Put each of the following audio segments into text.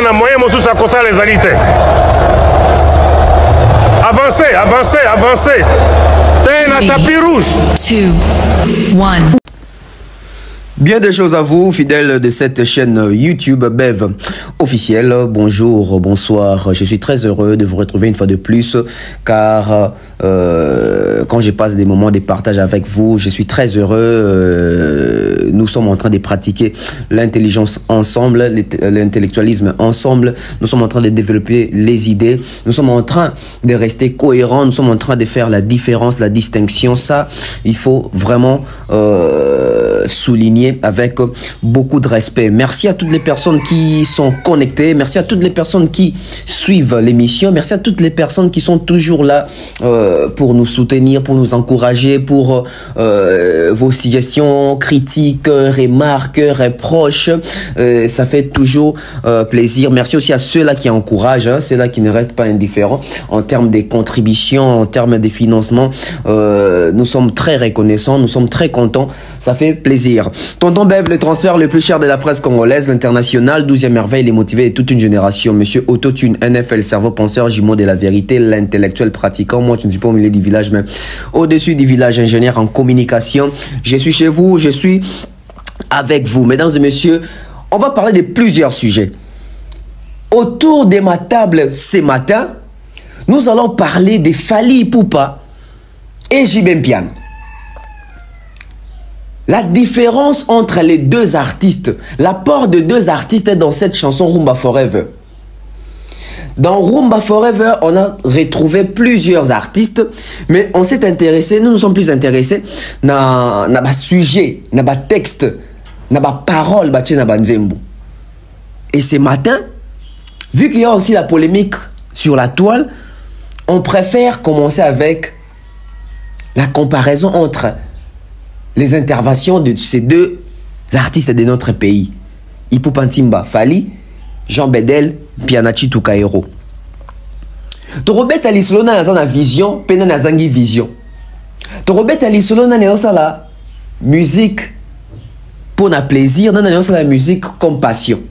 na moyen mosusu akosa les alités. Avancez, avancez, avancez. T'es na tapis rouge. 2, 1. Bien des choses à vous, fidèles de cette chaîne YouTube Bev officielle. Bonjour, bonsoir. Je suis très heureux de vous retrouver une fois de plus, car quand je passe des moments de partage avec vous, je suis très heureux. Nous sommes en train de pratiquer l'intelligence ensemble, l'intellectualisme ensemble. Nous sommes en train de développer les idées. Nous sommes en train de rester cohérents. Nous sommes en train de faire la différence, la distinction. Ça, il faut vraiment souligner avec beaucoup de respect. Merci à toutes les personnes qui sont connectées. Merci à toutes les personnes qui suivent l'émission. Merci à toutes les personnes qui sont toujours là pour nous soutenir, pour nous encourager, pour vos suggestions, critiques, remarques, reproches. Ça fait toujours plaisir. Merci aussi à ceux-là qui encouragent, hein, ceux-là qui ne restent pas indifférents en termes de contributions, en termes de financement. Nous sommes très reconnaissants, nous sommes très contents. Ça fait plaisir. Tonton Bev, le transfert le plus cher de la presse congolaise, l'international, 12e merveille, les motivés de toute une génération. Monsieur Autotune, NFL, cerveau penseur, jumeau de la vérité, l'intellectuel pratiquant. Moi, je ne suis pas au milieu du village, mais au-dessus du village, ingénieur en communication. Je suis chez vous, je suis avec vous. Mesdames et messieurs, on va parler de plusieurs sujets. Autour de ma table ce matin, nous allons parler de Fally Ipupa et JB Mpiana. La différence entre les deux artistes, l'apport de deux artistes dans cette chanson Rumba Forever. Dans Rumba Forever, on a retrouvé plusieurs artistes, mais on s'est intéressé, nous nous sommes plus intéressés na sujet, na texte, na parole, na nzembo. Et ce matin, vu qu'il y a aussi la polémique sur la toile, on préfère commencer avec la comparaison entre les interventions de ces deux artistes de notre pays. Ipupa Ntimba Fally, Jean Bedel, Pianachi Tukaero. Torobet Alisolona na vision, pena na zangi vision. Torobet Alisolona na la musique pour na plaisir, na la musique comme passion.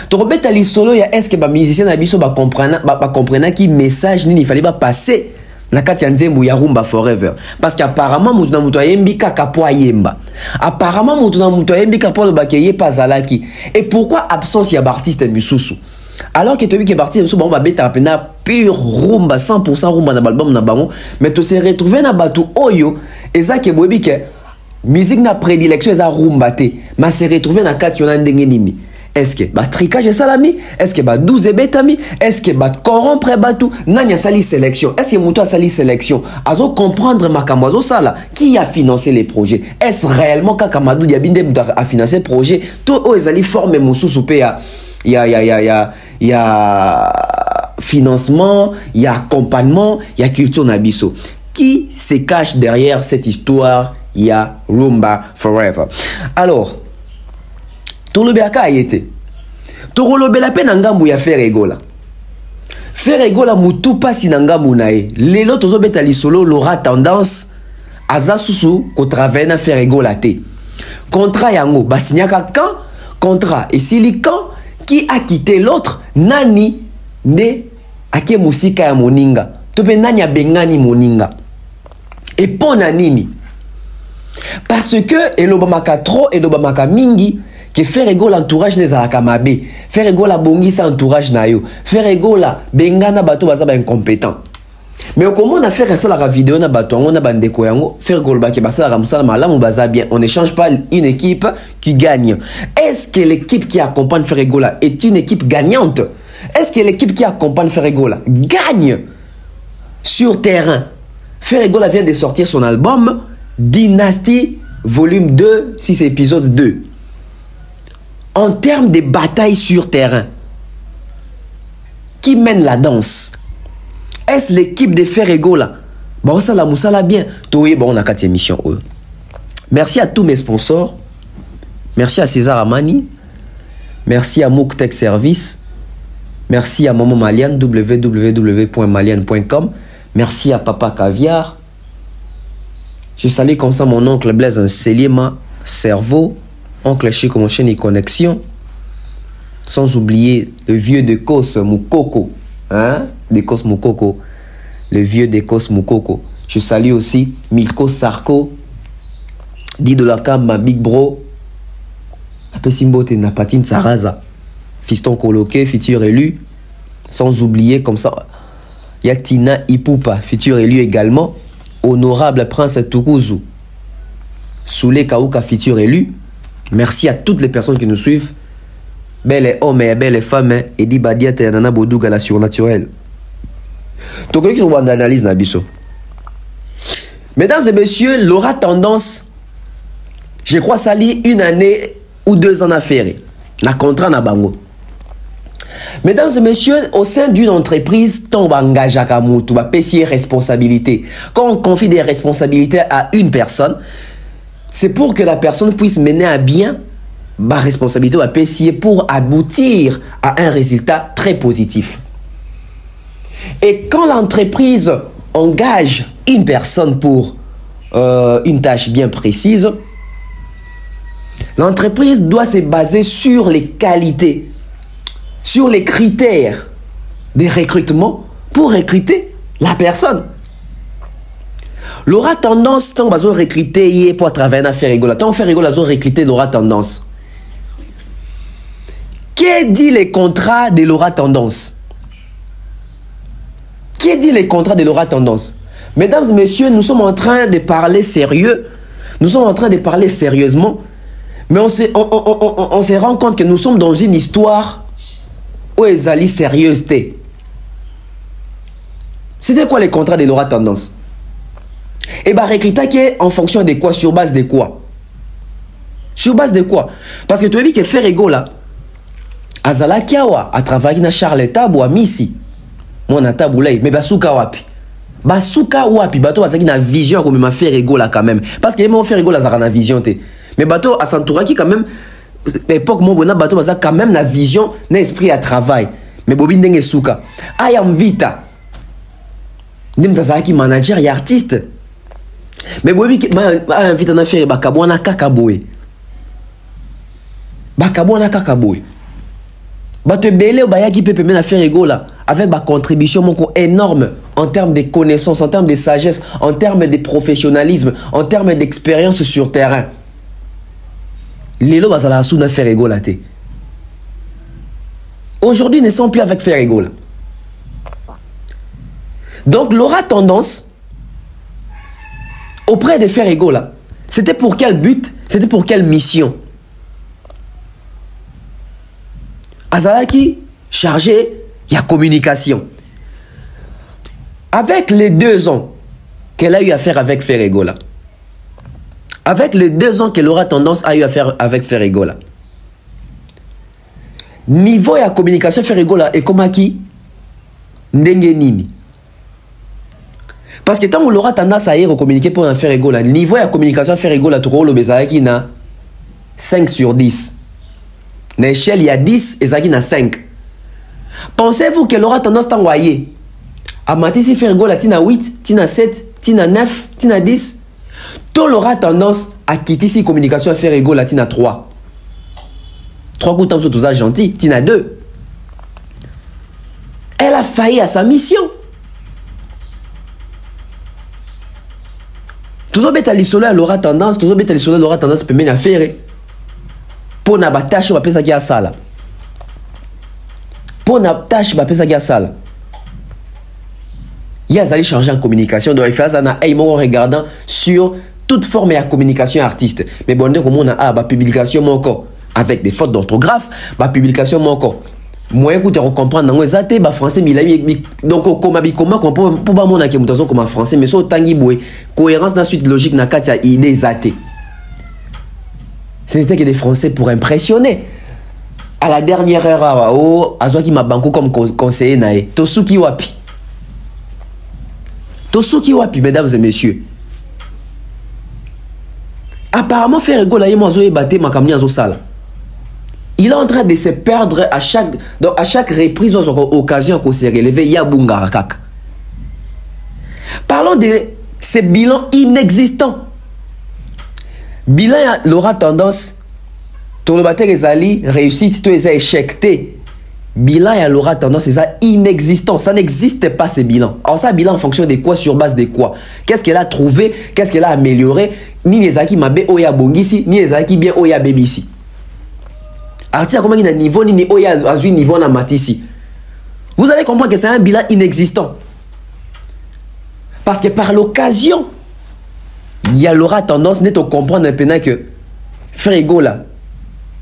Torobet Alisolo ya est-ce que ba musicien na biso ba comprendre qui message ni il fallait pas passer na kati ya nzembo ya Rumba Forever, parce qu'apparemment mutu na mutu ayembi kaka po ayemba, apparemment mutu na mutu ayembi kaka po lo bakeye pazalaki. Et pourquoi absence ya artiste misusu alors que tu que artiste misusu ba beta pena pure rumba 100% rumba na album na bango, mais to se retrouver na batu oyo ezake boyebi ke musique na prédilection eza rumba te, mais se retrouver na kati yona ndenge nini. Est-ce que ba tricage et salami? Est-ce que ba 12 et betami? Est-ce que ba corrompre batou? Nanya sali sélection. Est-ce que Moutou a sali sélection? Azo comprendre Makamwazo Sala. Qui a financé les projets? Est-ce réellement Kakamadou Diabinde a financé le projet? Tout ezali forme Moussou soupé il y a financement, il y a accompagnement, il y a culture nabiso. Qui se cache derrière cette histoire? Il y a Rumba Forever. Alors, Tolobeaka a été. Torolobe la peine ngambu ya faire egola. Faire egola mutu pasi ngambu nae. Lelo tozo beta lisolo l'aura tendance aza susu ko travailler na faire egola te. Contrat yango basinyaka quand contrat et sili quand qui a quitté l'autre nani ne ake musika ya moninga. Tope nani abengani moninga. Et pona nini? Parce que elobamaka trop elobamaka mingi. Que faire ego l'entourage les akamabe, faire ego la bongi sa entourage na yo, faire ego la bengana bato baza ba incompétent. Mais comment on a fait ça la vidéo na bato on a bande ko yango, faire ego ba ke basa la musala malamu baza bien, on ne change pas une équipe qui gagne. Est-ce que l'équipe qui accompagne faire ego là est une équipe gagnante? Est-ce que l'équipe qui accompagne faire ego là gagne sur terrain? Faire ego là vient de sortir son album Dynasty volume 2, 6 épisode 2. En termes de bataille sur terrain, qui mène la danse? Est-ce l'équipe de Ferrego là? Bon, ça la moussala bien. Toye, bon, on a 4 émissions. Merci à tous mes sponsors. Merci à César Amani. Merci à Mouk Tech Service. Merci à Maman Malian, www.malian.com. Merci à Papa Caviar. Je salue comme ça mon oncle Blaise Selima Cerveau. Oncle Chico, mon chaîne et connexion. Sans oublier le vieux de Kos Moukoko. Hein? De Kos Moukoko. Le vieux de Kos Moukoko. Je salue aussi Milko Sarko. Dido Lakam, ma big bro. Après Simbote Napatine Saraza. Fiston coloqué, futur élu. Sans oublier comme ça. Yatina Ipupa, futur élu également. Honorable Prince Tukuzu. Soulé Kauka, futur élu. Merci à toutes les personnes qui nous suivent. Belles hommes et belles femmes. Edi Badia Nana Bodouga la surnaturelle. Donc, il y a une analyse Nabiso. Mesdames et messieurs, l'aura tendance, je crois, ça lit 1 année ou 2 ans à faire. La contrat na bango. Mesdames et messieurs, au sein d'une entreprise, ton engage à Kamoutou, va payer responsabilité. Quand on confie des responsabilités à une personne, c'est pour que la personne puisse mener à bien ma responsabilité va payer pour aboutir à un résultat très positif. Et quand l'entreprise engage une personne pour une tâche bien précise, l'entreprise doit se baser sur les qualités, sur les critères de recrutement pour recruter la personne. L'aura tendance, tant que vous recruter pour travailler dans faire rigolo, tant que faire rigolo, vous recruter l'aura tendance. Qui dit les contrats de l'aura tendance? Qui dit les contrats de l'aura tendance? Mesdames et messieurs, nous sommes en train de parler sérieux. Nous sommes en train de parler sérieusement. Mais on se rend compte que nous sommes dans une histoire où ils allaient sérieuseté. C'était quoi les contrats de l'aura tendance? Et bien, recruter qui est en fonction de quoi? Sur base de quoi? Sur base de quoi? Parce que tu as vu que Ferrego là, Azala Kiawa a travaillé dans Charleta ou à Missi. Moi, na taboulay, mais basuka wapi. Basuka wapi, bato azaki na vision comme ma Ferrego là quand même. Parce que mon Ferrego là, ça na vision te. Mais bato a Santouraki quand même, époque mon bona bato bazaki quand même na vision, na esprit à travail. Mais bobi ndenge suka. Ayam vita. Nim tazaki manager et artiste. Mais bobi ayam vita na faire bakabwana kakaboy. Bakabwana kakaboy. Bato belé bayaki pepe na Ferrego là. Avec ma contribution énorme en termes de connaissances, en termes de sagesse, en termes de professionnalisme, en termes d'expérience sur terrain. Lelo bazala sou na Ferrego la te. Aujourd'hui, ne sont plus avec Ferrego là. Donc, l'aura tendance auprès de Ferrego là. C'était pour quel but? C'était pour quelle mission? Azalaki chargé. Il y a communication. Avec les 2 ans qu'elle a eu à faire avec Ferrego là, avec les 2 ans qu'elle aura tendance à eu à faire avec Ferrego là, niveau de communication Ferrego là est comme qui ndenge nini. Parce que tant qu'on aura tendance à y communiquer pour un Ferrego là, niveau de communication Ferrego là, tout le monde qui na 5 sur 10. L'échelle il y a 10 et ça qui na 5. Pensez-vous qu'elle aura tendance à envoyer à Matisse Ferrego la tina 8, tina 7, tina 9, tina 10? Tout aura tendance à quitter si communication à Ferrego la tina 3. 3 coups de tout ça gentil, tina 2. Elle a failli à sa mission. Toujours bête à l'isolo elle aura tendance, toujours bête à l'isolo elle aura tendance à mener à faire. Pour na batache, on va penser qu'il y a ça là. Pour na tâche ba pesa ga sala. Il y a allé changer en communication donc il fait ça na mon regardant sur toute forme de communication artiste. Mais bon comme on a ba publication encore avec des fautes d'orthographe, ba publication encore. Moi écoute comprendre dans ezate ba français milami donc comment pour ba mona ki mutazo comme français mais so tangi boy cohérence na suite logique na katia idée ezate. Ce n'était que des français pour impressionner. À la dernière heure, oh, Azwaki m'a banco comme conseiller nae. Tosuki wapi. Tosuki wapi, mesdames et messieurs. Apparemment, Ferrego là, il est en train de se perdre à chaque reprise, occasion qu'on s'est relevé, il y a Bungarakak. Parlons de ces bilans inexistants. Bilan l'aura tendance. tolobate ezali réussite to eza échec té. Bilan et alors tendance c'est ça inexistant, ça n'existe pas ces bilans. Alors ça bilan en fonction de quoi, sur base de quoi? Qu'est-ce qu'elle a trouvé, qu'est-ce qu'elle a amélioré, ni les aki mabe oya bongisi, ni les aki bien oya bebisi. Artiste comment il a niveau ni oya azui niveau na matisi. Vous allez comprendre que c'est un bilan inexistant. Parce que par l'occasion, il y aura tendance de comprendre maintenant que Frego là,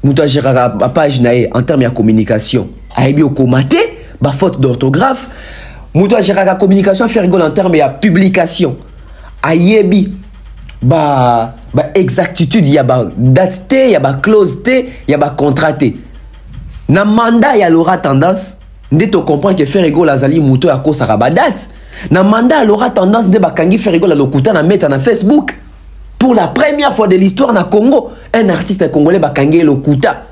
nous doit gérer la page en termes de communication. Aïbi au comaté, ba faute d'orthographe, nous doit gérer la communication Frego en termes de publication. Aïbi ba exactitude, il y a ba date T, il y a ba clause T, il y a ba contrat T. Na mandat il y aura tendance de comprendre que Frego la zali muto à cause de date. Na mandat il aura tendance de bakangi Frego la lokuta na mettre na Facebook. Pour la première fois de l'histoire na Congo, un artiste congolais bakangi lokuta.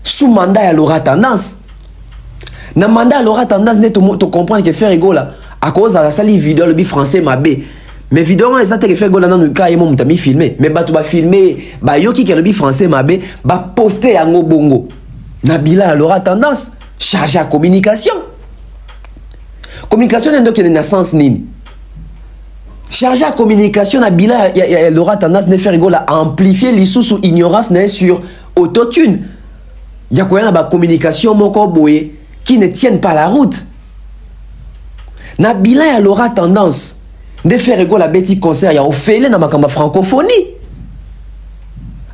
Sous mandat il aura tendance. Na mandat il aura tendance de comprendre que Frego la à cause de la sali vidéo le bi français mabé. Mais vidéo les attaques Frego la nan ka yemo mutami filmer, mais ba to ba filmer ba yoki ke le bi français mabé ba poster yango bongo. Na bila il aura tendance chargé à communication. Communication n'est donc une naissance nini. Chargé à communication, il aura tendance de faire à amplifier les sous ignorance sur autotune. Il y a quoi dans la communication qui ne tiennent pas la route. Nabila il aura tendance de faire la bêtise concert il y a offert dans ma francophonie.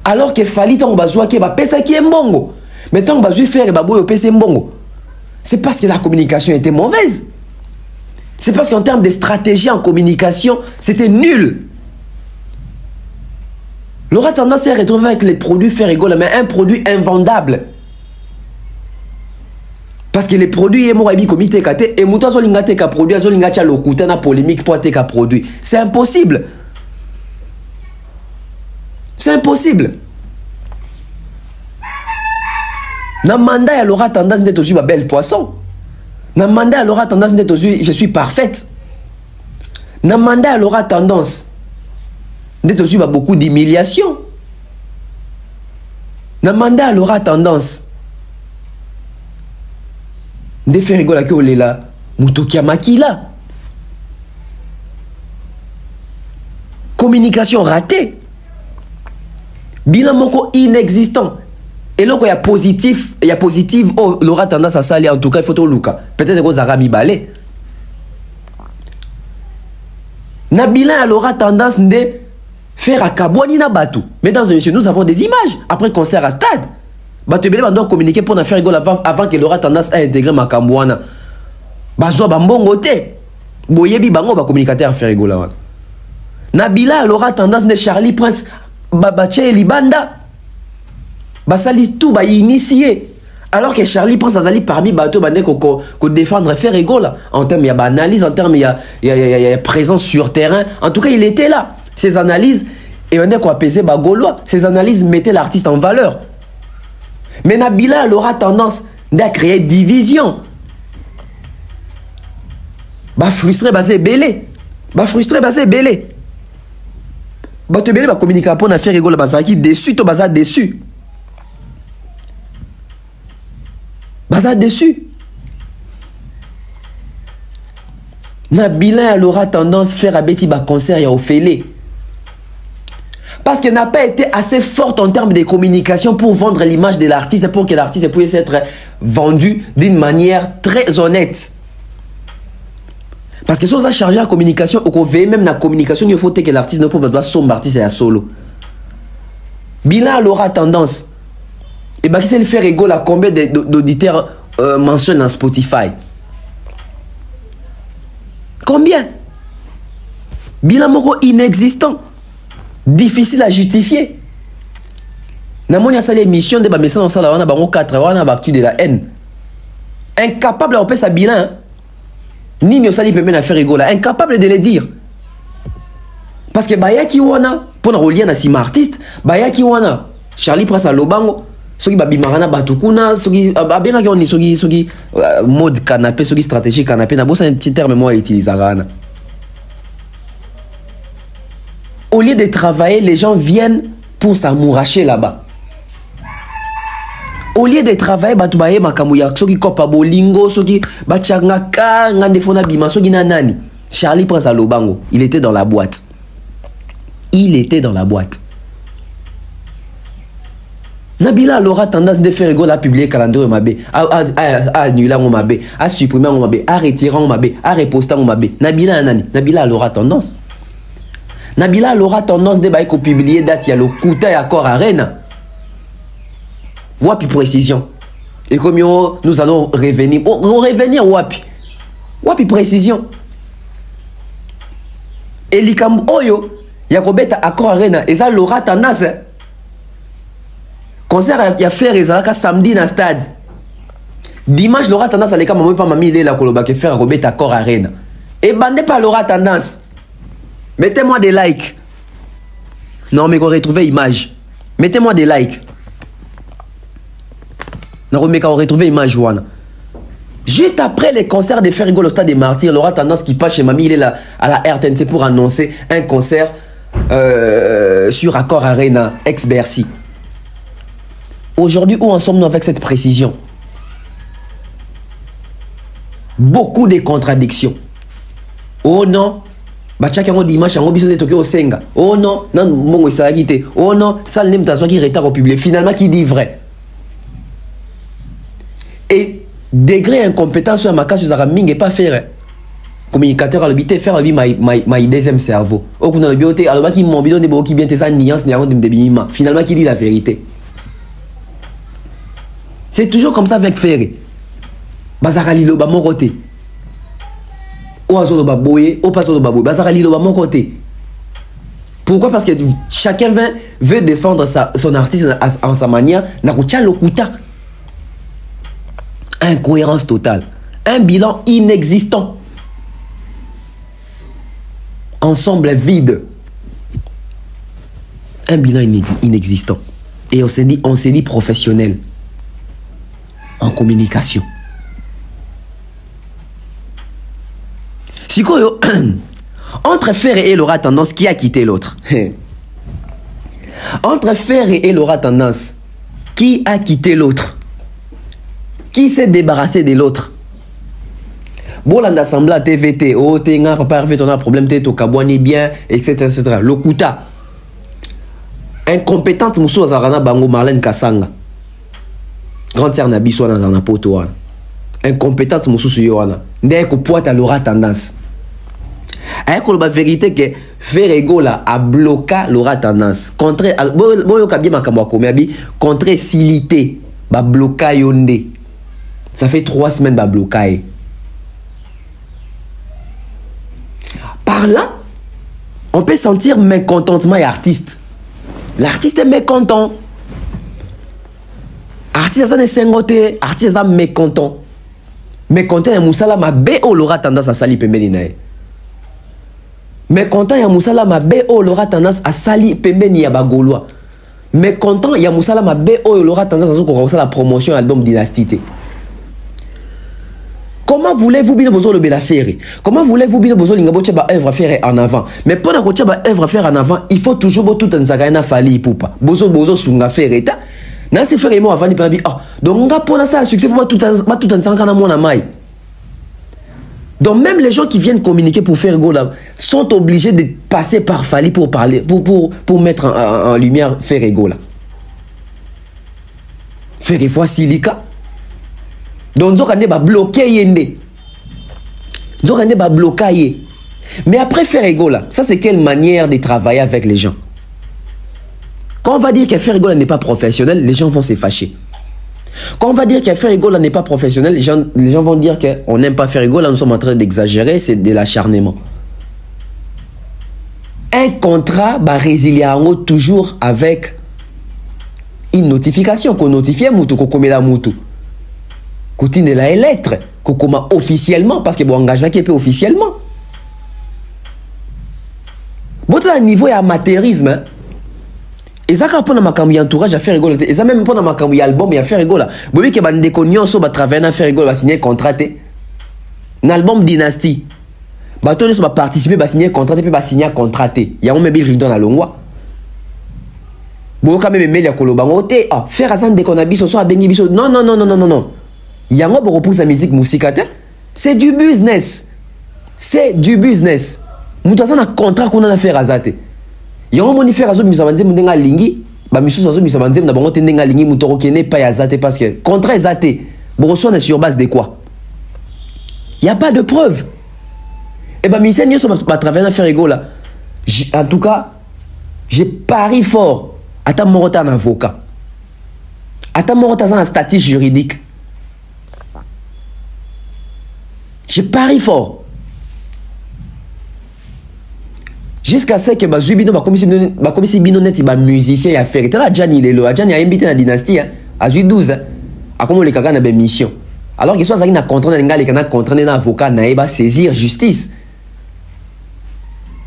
Alors que fallait tant besoin que pesa qui est mbongo. Mais tant besoin faire baboy pesa mbongo. C'est parce que la communication était mauvaise. C'est parce qu'en termes de stratégie en communication, c'était nul. Il aura tendance à retrouver avec les produits Frego, mais un produit invendable. Parce que les produits sont morts comité kate et muto azolingate ka produit azolingate lokuta na polémique pour ka produit. C'est impossible. C'est impossible. Na mandat elle aura tendance d'être aussi ma belle poisson. Na mandat elle aura tendance d'être aussi je suis parfaite. Na mandat elle aura tendance d'être aussi beaucoup d'humiliation. Na mandat elle aura tendance de faire rigoler que olela mutokia makila. Communication ratée. Bilan moko inexistant. Et là, il y a positif, oh, il aura tendance à s'aller. En tout cas, il faut tout Luka. Peut-être que vous avez mis balai. Nabila, elle aura tendance de faire à Kabouani na Batu. Mesdames et messieurs, nous avons des images. Après concert à stade. Batu Bele doit communiquer pour faire rigole avant qu'elle aura tendance à intégrer ma Kambouana. Bazo Bambongo te. Boyebi Bango va communiquer à faire rigole. Nabila, elle aura tendance de Charlie Prince Babache Libanda. Basali tout ba initié. Alors que Charlie pense à Zali parmi bateau bandé qu'on défendre faire rigole en termes il y a analyse, en termes il y a présence sur terrain. En tout cas, il était là. Ces analyses et on est quoi apaiser bagolois. Ces analyses mettaient l'artiste en valeur. Mais Nabila elle aura tendance à créer division. Bah frustré basé belé. Bah frustré basé belé. Bah te belé va communiquer pour faire rigole basé qui déçu to basé déçu. Baza dessus. Nabila elle aura tendance à faire un petit concert et au fêlé. Parce qu'elle n'a pas été assez forte en termes de communication pour vendre l'image de l'artiste, pour que l'artiste puisse être vendu d'une manière très honnête. Parce que si on a chargé la communication, ou qu'on veut même la communication, il faut que l'artiste ne peut pas son artiste et à solo. Bila elle aura tendance. Et bien, qui sait le faire égale à combien d'auditeurs mentionnent dans Spotify? Combien? Bilan moko inexistant. Difficile à justifier. Namoni a ça l'émission de message dans ça là on a bango 4 on a battu de la haine. Incapable de faire sa bilan. Ni ne sali peut même faire égale, incapable de le dire. Parce que baya ki wana pour relier na sima artiste, baya ki wana Charlie Prince à Lobango. Soki babimarana batukuna soki abenga ki oni soki mode canapé soki stratégie canapé na bossa un petit terme moi utilisera. Au lieu de travailler, les gens viennent pour s'amouracher là-bas. au lieu de travailler batu baye makambo ya soki kopa bolingo soki bachanga ka ngande fona bima soki na nani. Charlie Prince à Lobango, il était dans la boîte. Il était dans la boîte. Nabila aura tendance de faire rigolo à publier calendrier mabé, à annuler mon mabé, à supprimer mon mabé, à retirer mon mabé, à reposter mon mabé. Nabila nani? Nabila aura tendance. Nabila aura tendance de bailler publier date ya le Kouta et accord arena. Wapi précision. Et comme nous allons revenir, revenir wapi. Wapi précision. Et likambo oyo yakobeta accord arena eza l'aura tendance. Concert ya faire ezalaka samedi na stade. Dimanche l'aura tendance à les maman pas mamie la koloba ke faire akobeta accord arena. Et bandé par l'aura tendance. Mettez-moi des likes. Non mais qu'on retrouve image. Mettez-moi des likes. Non mais qu'on retrouve image wana. Juste après les concerts de faire rigolo au stade des Martyrs, l'aura tendance qui passe chez mamie, il est là à la RTNC pour annoncer un concert sur Accor Arena, ex-Bercy. Aujourd'hui, où en sommes-nous avec cette précision? Beaucoup de contradictions. Oh non, Bachaka dimanche, on de Tokyo au Senga. Oh non, non, bon, ça a quitté. Oh non, ça n'aime pas qui retard au public. Finalement, qui dit vrai? Et degré incompétence sur ma case, ça n'est pas faire. Communicateur à l'habité, faire ma deuxième cerveau. Au coup, dans le bioté, alors qui m'ont bidon de beaucoup qui bien tes nuances, finalement, qui dit la vérité. C'est toujours comme ça avec Ferré. Bazarali lo ba mon côté. Oazo lo ba boye, opazo lo ba boye. Bazarali lo ba mon côté. Pourquoi? Parce que chacun veut défendre son artiste en sa manière. Nakucha lokuta. Incohérence totale. Un bilan inexistant. Ensemble vide. Un bilan inexistant. Et on s'est dit professionnel. En communication. Sikoyo, entre Ferré et Laura Tendance, qui a quitté l'autre? Entre Ferré et Laura Tendance, qui a quitté l'autre? Qui s'est débarrassé de l'autre? Bolanda Sambla TVT, oh tenga, papa Hervé, ton problème, t'es au Kabouani bien, etc. etc. Lokuta. Incompétente Moussou Azarana Bango Marlène Kassanga. Grande sœur Nabi soit dans un poto. Incompétente Moussou Suyoana. N'est qu'au poids à l'aura tendance. Avec la vérité que Ferregola a bloqué l'aura tendance. Contre Silité. Ba bloqué Yonde. Ça fait 3 semaines ba bloqué. Par là, on peut sentir mécontentement et artiste. L'artiste est mécontent. Artiste est sengoté, artiste est mécontent. Mécontent et Moussala ma béo l'aura tendance à salir pembeni. Mécontent et Moussala ma béo l'aura tendance à salir pembeni ya bagolois. Mécontent et Moussala ma béo l'aura tendance à commencer la promotion album Dynastie. Comment voulez-vous bien besoin de la faire? Comment voulez-vous bien besoin de œuvre faire en avant? Mais pour la œuvre faire en avant, il faut toujours tout un zagana fali poupa. Besoin sunga faire eta. Nan se faire moi avant ni pabi. Ah, donc on pour ça succès faut tout un zagana mon amai. Donc même les gens qui viennent communiquer pour faire gola sont obligés de passer par Fali pour parler, pour mettre en lumière faire gola. Faire fois silika. Donc on va bloquer yende. Donc on va bloquer. Mais après faire gola, ça c'est quelle manière de travailler avec les gens? Quand on va dire que faire gola n'est pas professionnel, les gens vont se fâcher. Quand on va dire que faire gola n'est pas professionnel, les gens vont dire qu'on n'aime pas faire gola, nous sommes en train d'exagérer, c'est de l'acharnement. Un contrat va résilier toujours avec une notification qu'on notifie moutou, qu'on commet la moutou. Continue de la lettre, qu'on commet officiellement, parce que bon engagement qui est officiellement. Bon, à niveau amateurisme, hein. Et ça quand on a ma entourage à faire rigoler et ça même pas dans ma album et à faire rigoler bobi que bande connion so ba travailler à faire rigoler va signer contrat l'album Dynastie bato ne so ba participer ba signer contrat puis ba signer contrat il y a un mebile dans la longwa Bon, quand même, mais koloba ngote, ah, faire à de qu'on a biso, soit bengi biso. Non, non, non, non, non, non, non. Yango pour repousse la musique musicate. C'est du business. C'est du business. Moutasan a contrat qu'on a fait à zate. Yango moni faire à zo misamanze mundenga lingi. Ba miso zo misamanze na bango tendenga lingi mutoro kene pas ya zate parce que contrat zate. Borosone sur base de quoi? Il y a pas de preuve. Et ben mission yo va travailler à faire ego là. En tout cas, j'ai pari fort. Ata morota un avocat. Ata morota un statut juridique. J'ai pari fort. Jusqu'à ce que Bazubino, comme si Bino net, il musicien à faire. Et là, Gianni Lelo, Gianni a invité la dynastie, à 12 ans, à comment les Kagana ben mission. Alors que soit ça, il a contraint les Kagana contraint un avocat, il va saisir justice.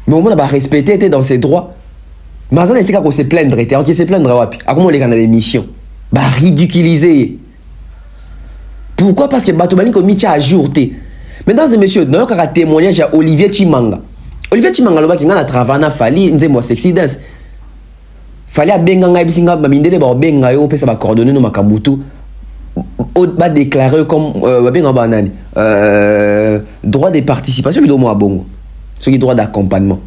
Mais au moins, il va respecter dans ses droits. Mais ça, c'est qu'on se plaindre, on se plaindre, à comment les Kagana ben mission. Bah, ridiculiser. Pourquoi? Parce que Batobani comme Micha a jourté. Mesdames et messieurs, nous avons un témoignage à Olivier Chimanga. Olivier Chimanga qui a travaillé à Fali, nous avons Sexy Dance. Fali a benga bisinga bamindele ba benga yo pesa ba coordonner no makambutu. Ba déclarer comme benga banani. Droit de participation bido mo abongo. Ce qui droit d'accompagnement.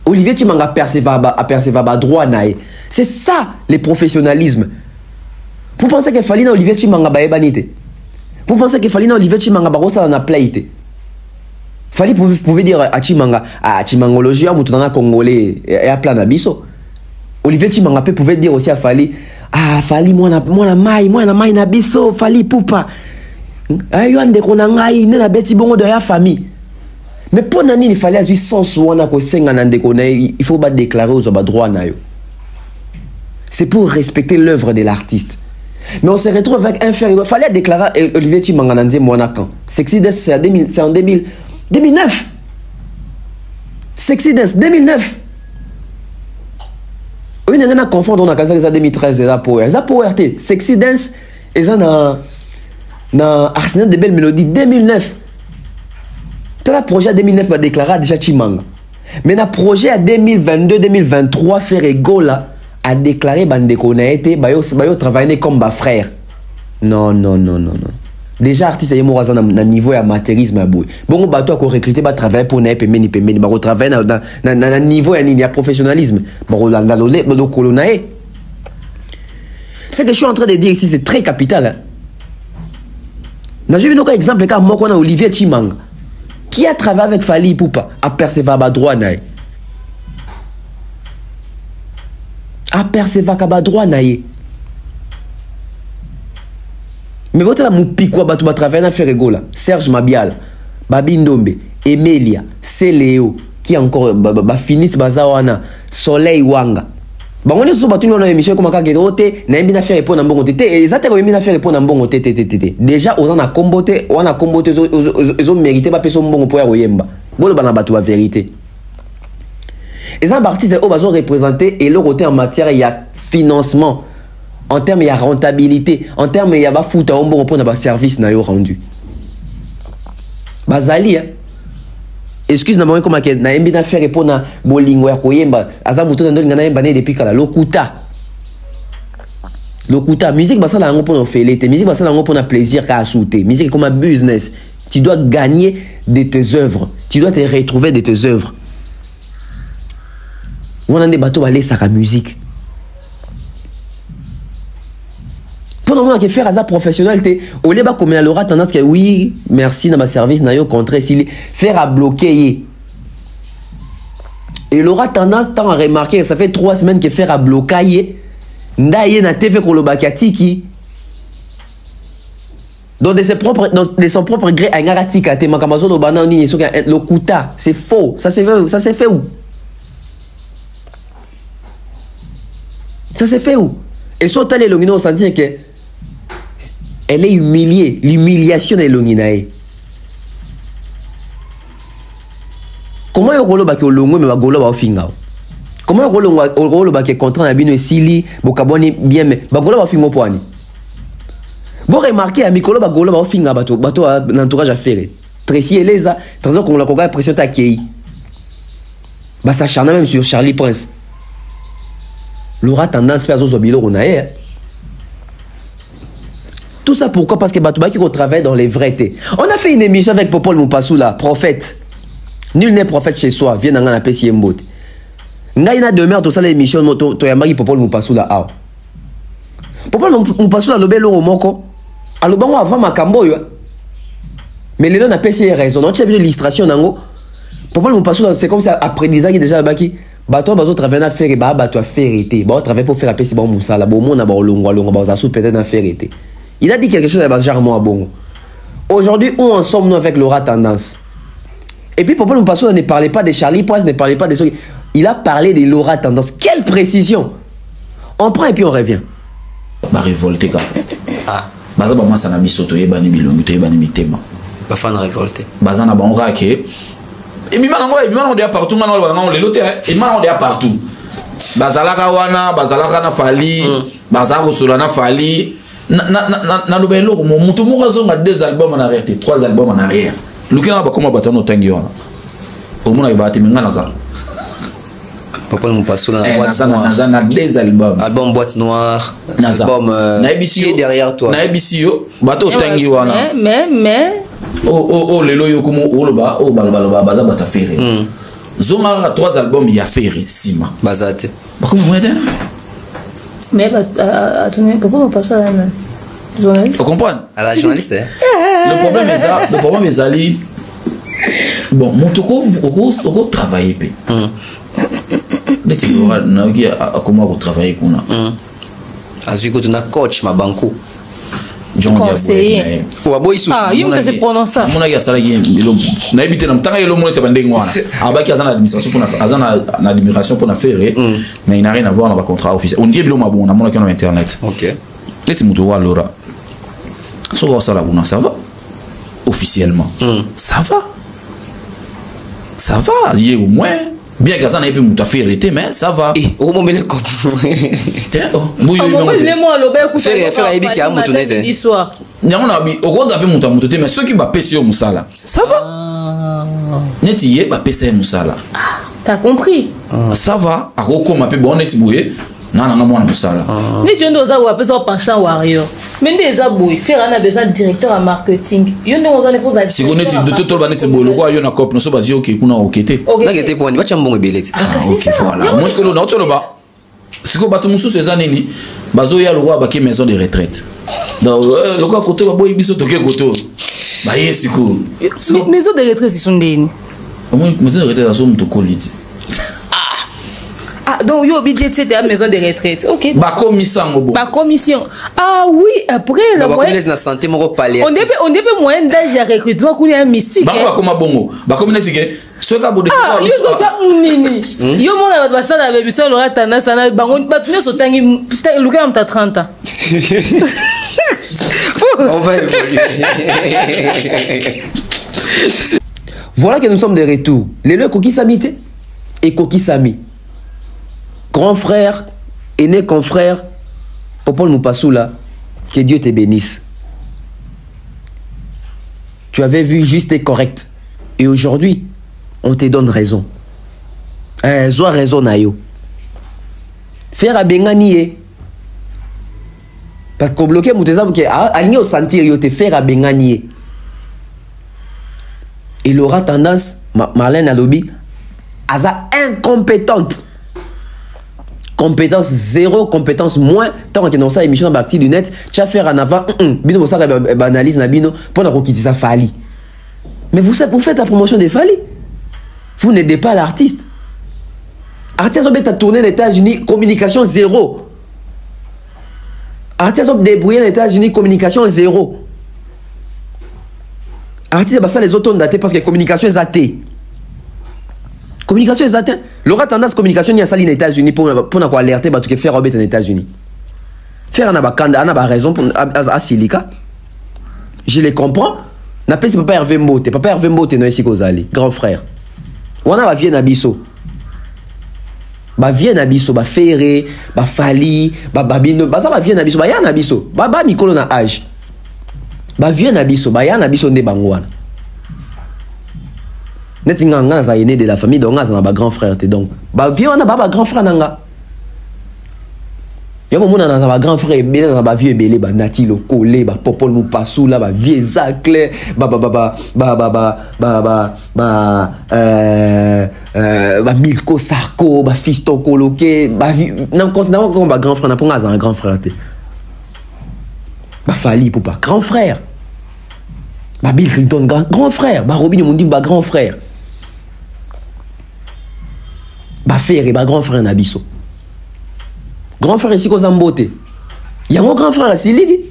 Olivier Chimanga aperceva droit nae. C'est ça le professionnalisme. Vous pensez que Fali na Olivier Chimanga ba ebanite? Vous pensez que Fali na Olivier Chimanga ba rosa na plaite? Fali pouvez dire à Chimanga, à Chimangologie, à Moutouna Congolais et à plan d'abisso. Olivier Chimanga pouvait dire aussi à Fali, ah Fali, moi na maï nabisso, Fali poupa. Ayo ande konangai, ne na beti bongo de la famille. Mais pour nani il fallait avoir sens ou on a ko senga na ndekona, il faut pas déclarer aux droits na yo. C'est pour respecter l'œuvre de l'artiste. Mais on se retrouve avec un fer. Il fallait déclarer Olivier Chimanga Nandé Monacan. Sexy Dance, c'est en 2009. Sexy Dance, 2009. Oui, on a confondu dans la 2013 et la Power. La Power, Sexy Dance, et ça dans Arsenal de belles mélodies, 2009. Le projet 2009 va déclarer déjà Chimanga. Mais le projet à 2022-2023, faire égaux là, a déclaré Bandeko na été bayo travailler comme ba frère. Non. Déjà artiste est mort à niveau amateurisme à bout. Bon bateau ko recruter ba travailler pour na pemeni ba travailler na niveau ya professionnalisme. Ba dans le colonae. Ce que je suis en train de dire ici c'est très capital. J'ai vu un exemple comme moi qu'on a Olivier Chimanga qui a travaillé avec Fali Poupa à percevoir ba droit nae. Aperceva kaba droit naie. Mais vous avez mon pico batu ba travailler na faire là. Serge Mabiala, Babi Ndombe, Emelia, Céléo, qui encore ba finit bazawana, Soleil Wanga. Ba on est sur batu na émission comme ka gerote, na mbi na faire répondre na mbongo tété et ça te mbi na faire répondre na mbongo tété. Déjà on a comboté, ils ont mérité ba peso mbongo pour ya oyemba. Bolo bana batu ba vérité. Et ça, artistes ont représenté et leur côté en matière il y a financement, en termes il y a rentabilité, en termes il y a pas foot en bon pour avoir service na yo rendu. Bazali excuse na moi comme que na embi na faire pour na bolingo ya koyemba azamuto ndo ngana yemba ne depuis kala lokuta musique basala ngo pour no fêter musique basala ngo pour na plaisir ka shooter musique comme un business. Tu dois gagner de tes œuvres, tu dois te retrouver de tes œuvres. On a des bateaux à aller sa musique. Pour nous qui faire ça professionnel, au lieu de comme il aura tendance que oui, merci dans ma service, n'a eu contraire s'il faire à bloquer. Et il aura tendance tant à remarquer que ça fait 3 semaines que faire à bloquer. Ndaye na TV pour le bakatiki. Donc de son propre gré à ngaratika te makamazo do bana ni so le kuta, c'est faux. Ça s'est fait où? Ça s'est fait où? Et soit allé l'ongino sentir que elle est humiliée, l'humiliation de l'onginae. Comment yon rolo ba ke olongo me ba golo ba ofinga? Comment yon rolo ba ke contrat na bino esili bokaboni bien me ba golo ba ofingo poani? Bon remarquer à mikolo ba golo ba ofinga bato l'entourage à faire. Tracy Eleza, trésor comme la koga pression ta kei. Ba s'acharne même sur Charlie Prince. Laura tendance faire zo biloko na ye. Tout ça pourquoi? Parce que Batouba qui travaille dans les vérités. On a fait une émission avec Popol Moupasou là, prophète. Nul n'est prophète chez soi. Viens dans la PC Mbot. Nga ina demeure tout ça l'émission to yamaki Popol Moupasou là. Ah. Popol Moupasou là lobé loro moko. Alobango avant makambo yo. Mais les gens n'a pas raison. Donc tu as vu l'illustration nango. Popol Moupasou là c'est comme ça après 10 ans qui déjà baki. Bato bazo travailler na faire ba bato a faire été. Ba travailler pour faire la PC bon moussa là. Bon mon na ba longo ba za sou peut-être na faire été. Il a dit quelque chose à base genre bon. Aujourd'hui, où en sommes-nous avec Laura Tendance? Et puis, Popol Moupasou ne parlait pas de Charlie Prince, ne parlait pas de ceux. Il a parlé de Laura Tendance. Quelle précision! On prend et puis on revient. Bah, révolté, quand ah. Baza, bah, moi, ça n'a mis soto, et bani bilongu, et bani mitema. Bah, fan révolté. Baza, n'a pas on raque. Et puis, maintenant, on est partout, on est loté, et maintenant, on est partout. Baza, la kawana, baza, la kana fali, baza, rosolana fali. Na lobelo mutu mo razonga 2 albums en arrière, 3 albums en arrière. Lukina ba koma batono tangi wana. Omuna ibati mingana za. Popol Moupasou na boîte noire. Na 2 albums. Album boîte noire. Album na derrière toi. Na ebisio bato tangi wana. Mais oh lelo yo kumo oloba o balobaloba baza bata fere. Zonga 3 albums ya fere sima. Bazate. Ba comment vous êtes? Mais attendez, pourquoi on passe à la journaliste? Vous comprenez? À la journaliste, hein? Le problème est Ali. Bon, mon toko, on travaille. Comment vous travaillez? Azuko, tu as coach, ma banco. Conseiller. Ah, il me fait prononcer. Mon gars, ça y est. N'habitez pas. Tant que le monde est bandé moi. Avec Azan administration pour Azan admiration pour faire, mais il n'a rien à voir avec le contrat officiel. On dit que l'homme a bon, on a mon account internet. Ok. Les Timotouwa Laura. Ça va. Ça va. Officiellement. Ça va. Ça va. Il y a au moins. Bien que ça n'ait pas tout fait arrêter, mais ça va. Et au moment où il tiens, mais ceux qui va payer au Moussala, ça va. Netiye va payer au Moussala. T'as compris? Ça va. À quoi m'a bon netiboué? Non, moi Moussala. Ni tu nous as ou appelé ça penchant warrior. Mais des abouilles, faire un besoin de directeur en marketing. Il y a des choses à dire. Si vous êtes de tout le monde, le roi, il y a un cop, nous sommes dit ok, qu'on a okété. Là, il était pour un match bon et belé. Ok, voilà. Moi, ce que l'on a, le bas. Si vous battez moussou ces années, bazo ya le roi baké maison de retraite. Donc, le roi côté va boire biso toké côté. Bah yes, c'est cool. Maison de retraite, ils sont des. Moi, maison de retraite, ça somme to colite. Ah, donc, il y a obligé de cette maison de retraite. Ok. Bah, commission. Bah, commission. Ah oui, après, le moyen. La santé, mon palais. On n'est pas moyen d'âge à recrutement qu'on est un mystique. Bah, comment bongo? Bah, comme dit que ce cas de ah, ils ont ça nini. Yo mon va ça la bébé ça Laura tendance à bangon pas tenir sur tangi le gars t'as 30 ans. On va évoluer. Voilà que nous sommes de retour. Les deux Koki Samité et Koki Sami. Grand frère, aîné confrère, Popol Moupasou là, que Dieu te bénisse. Tu avais vu juste et correct. Et aujourd'hui, on te donne raison. Zoa raison na yo. Faire à Bengani. Parce qu'on bloquait mon exemple que aligné au sentir yo te faire à Bengani. Il aura tendance, Marlène Alobi, à ça incompétente. Compétence zéro, compétence moins. Tant que tu es dans ça émission dans Bacti du net, tu vas faire en avant. Bino ça analyse na bino pour na quitter ça Fali. Mais vous faites la promotion des Fali. Vous n'aidez pas l'artiste. Artiste a tourné aux États-Unis, communication zéro. Artiste a débrouillé aux États-Unis, communication zéro. Artiste a les autres datés parce que communication est athée. Communication est atteinte. L'aura tendance communication, il y a ça aux États-Unis pour nous alerter que faire Robert aux États-Unis. Faire un raison pour à Silica. Je les comprends. N'a pas papa Hervé Mbote. Papa Hervé Mbote non ici Kozali, grand frère. On a vie Nabiso. Ba vie Nabiso, ba Ferré, ba Fali, ba Babino, ba ça ba vie Nabiso, ba ya Nabiso. Ba Mikolo na âge. Ba vie Nabiso, ba ya Nabiso nde bangwana. Neti nga za aîné de la famille donc nga za ba grand frère te donc. Ba vie on a ba grand frère nanga. Il y a un moment dans un grand frère et dans un vieux belé, Nati le collé, Popol Moupasou, là, vieux Zaclé, Milko Sarko, Fiston Coloqué, non, considérons qu'on va grand frère, n'a pas un grand frère. Fali pour pas grand frère. Bill Clinton, grand frère. Robin Mundi, grand frère. Ferré, grand frère Nabiso. Grand frère ici, qu'on beauté. Il y a mon grand frère à Sili.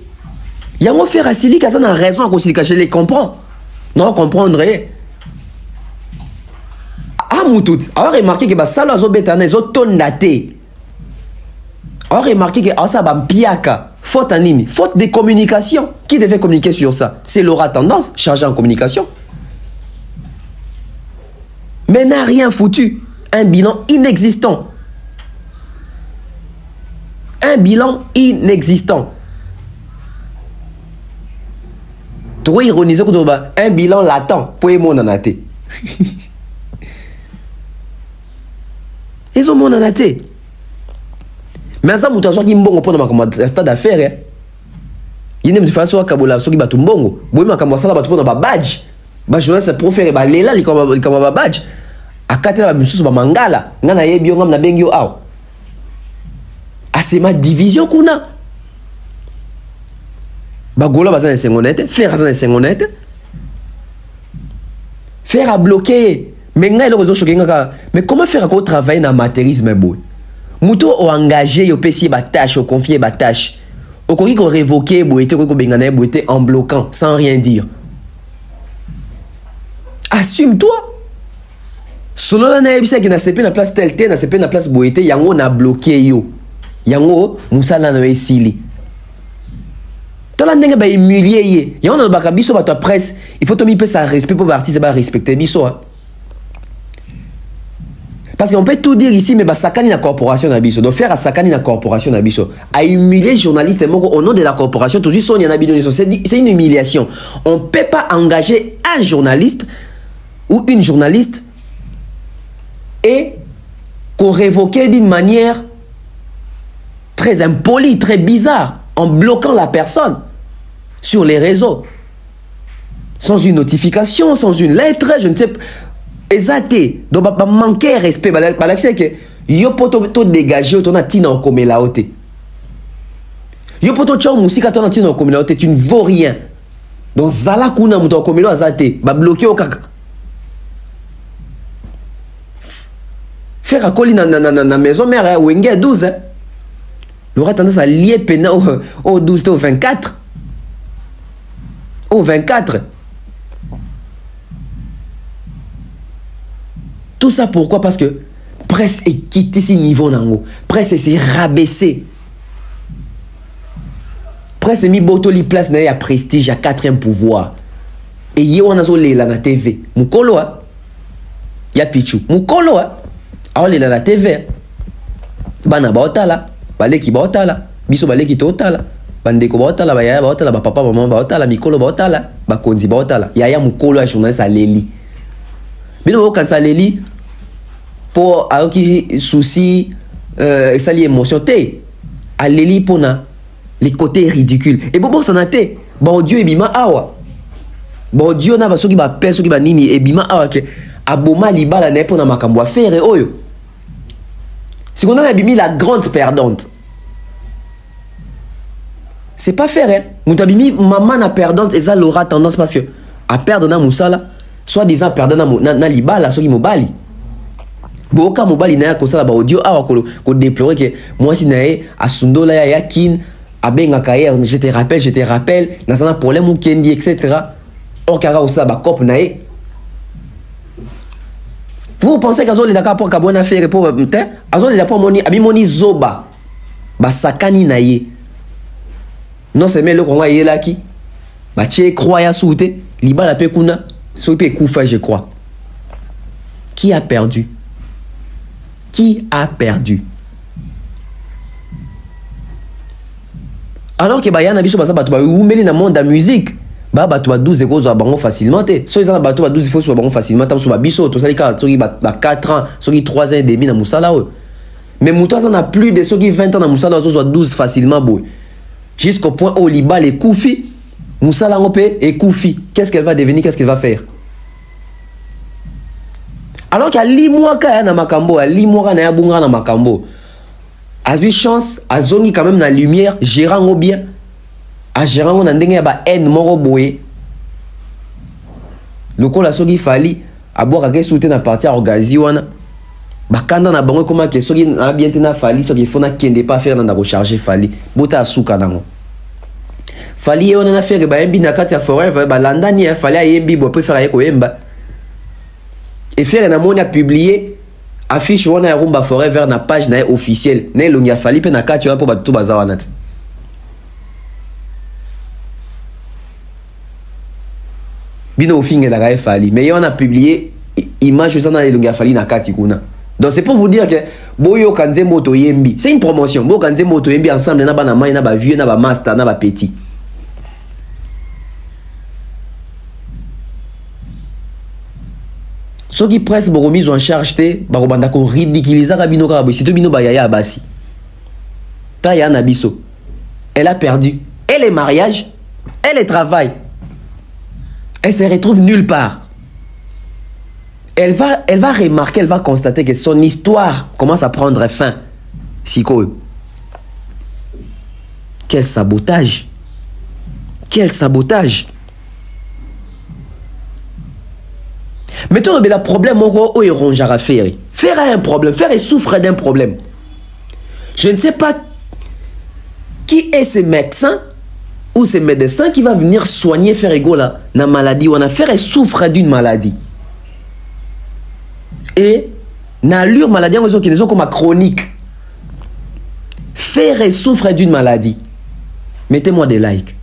Il y a mon frère à Sili qui a raison à cause que je les comprends. Non, comprendre. Ah, Moutout. Alors, remarqué que ça, là, ils ont tonne daté. Alors, remarqué que ça, va piaka. Faute anime, faute de communication. Qui devait communiquer sur ça? C'est Laura Tendance, chargé en communication. Mais n'a rien foutu. Un bilan inexistant. Un bilan inexistant. Trop ironisé que un bilan latent. Pour mon anaté. Ils ont mon anaté. Mais ça, mutation qui mbongo pour dans stade d'affaires. Il y a une façon à Kabola, ce qui bat tout mbongo. Oui, mais quand ça là, bat tout dans badge. Bah, je laisse proférer, bah, les là, les comme badge. À quatre là, monsieur, bah, mangala. N'ana yebi, on a bengio out. Ah, c'est ma division qu'on a. Bah, gola, bah, ça, c'est honnête. Faire ça, c'est honnête. Faire à bloquer. Mais comment faire encore travailler dans le matérialisme, boy? Mouto o engagé yo pesi ba tâche o confier ba tâche o koki ko révoquer boité ko bengana boité en bloquant sans rien dire. Assume-toi. Solo la na ebisa ki na CP na place telte na CP na place boité yango na bloqué yo. Yango musala na esili. Tala ndenge ba humilier ye. Yango na ba biso ba ta presse, il faut to mi pesa respect pour artiste ba respecter biso hein. Parce qu'on peut tout dire ici, mais bah, Sakani la corporation d'Abisso. Donc faire à Sakani la corporation d'Abisso. À humilier journaliste au nom de la corporation, tout de suite, c'est une humiliation. On ne peut pas engager un journaliste ou une journaliste et qu'on révoquait d'une manière très impolie, très bizarre, en bloquant la personne sur les réseaux. Sans une notification, sans une lettre, je ne sais pas. Exacté. Donc, bah, manquer respect. Bah, c'est que yo poto dégager, ton atina en comme la haute. Yo poto tchao musique ton atina en comme la haute, tu ne vaux rien. Donc, zala kuna mouton comme la zate, bah bloqué au kaka. Faire à coller na maison mère, Wenge 12. Hein. Il aura tendance à lier pena au 12 au 24. Au 24. Tout ça pourquoi? Parce que presse est quitté ce niveau nango. Presse s'est rabaissé. Presse mis botoli place na ya prestige à 4e pouvoir. Et yé wana zo lela na TV. Mukolo a. Ya pichu. Mukolo a. A lela na TV. Bana baotala. Baleki baotala. Biso baleki totala. Bandeko baotala. Bayaya baotala. Ba papa maman baotala. Mikolo baotala. Ba konzi baotala. Yaya mukolo a journaliste a leli. Bino quand ça leli. Pour qui souci ça li émotion té à leli pour na les côtés ridicules et bobo ça na té bon Dieu et bima awa bon Dieu na ba soki ba pèse soki ba nini et bima awa ke aboma libala na pour na makambo a faire oyo si on a bimi la grande perdante c'est pas faire hein mutabimi maman na perdante et ça l'aura tendance parce que à perdre na musala soit disant perdre na libala soki mobali boka mobali na ya kosala ba audio awa ko déplorer que moi si nae asundola ya yakin abenga kayer je te rappelle na sana problème ou kendi etc. Okara osala ba cop nae. Vous pensez qu'azol est d'accord pour kabona faire pour putain azol est d'accord moni abimoni zoba ba sakani nae. Non c'est mais le konga yelaki ba che croya soute libala pe kuna so pe kufa je crois. Qui a perdu? Qui a perdu? Alors que Bayana biso basa bato ba umeli na monde de musique ba bato ba 12 eko zo bango facilement te so ezana bato ba 12 faut so bango facilement tam so ba biso to salika so ki ba 4 ans so ki 3 ans et demi na musala o Mais Moutoua, on a plus de ceux qui 20 ans dans Moussa, soit 12 facilement. Jusqu'au point où Liba les Koufi, Moussa Langopé et Koufi. Qu'est-ce qu'elle va devenir? Qu'est-ce qu'elle va faire? Alors qu'il y a Limouaka dans Makambo, il y a Limouaka dans Makambo. A eu chance, a zoni quand même dans la lumière, gérant bien. A gérant on a ndenge ya ba haine moro boye. Le coup la soki fali a boire à soutenir na partie organisée wana. Ba kanda na bango comment que soki na bien tena fali soki fona kende pas faire na recharger fali. Bota asuka nango. Fali on a fait ba yembi na kati ya forever ba landani ya fali a yembi bo préférer ko yemba. Et faire na moni a publié affiche wana ya Rumba Forever na page na officielle na longi a fali pe na kati wana po ba tout baza wana. Bino ofinge la gae fali mais on a publié image ça na longi a fali na kati kuna. Donc c'est pour vous dire que boyo kanze moto yembi, c'est une promotion. Bo kanze moto yembi ensemble na ba na mai na ba vieux na ba master na ba petit. Ceux qui pressent pour remise en charge, barobanda ko ridiculiser Rabino Karabo, c'est tout bino bayaya abasi. Taya Nabiso. Elle a perdu. Elle est mariage, elle est travail. Elle se retrouve nulle part. Elle va remarquer, elle va constater que son histoire commence à prendre fin. Siko. Quel sabotage. Quel sabotage. Mettons le problème où il rongera faire. Faire a un problème, faire souffre d'un problème. Je ne sais pas qui est ce médecin ou ce médecin qui va venir soigner faire ego là, na maladie ou na faire souffre d'une maladie. Et na l'ure maladie on qui sont comme chronique. Faire souffre d'une maladie. Mettez-moi des likes.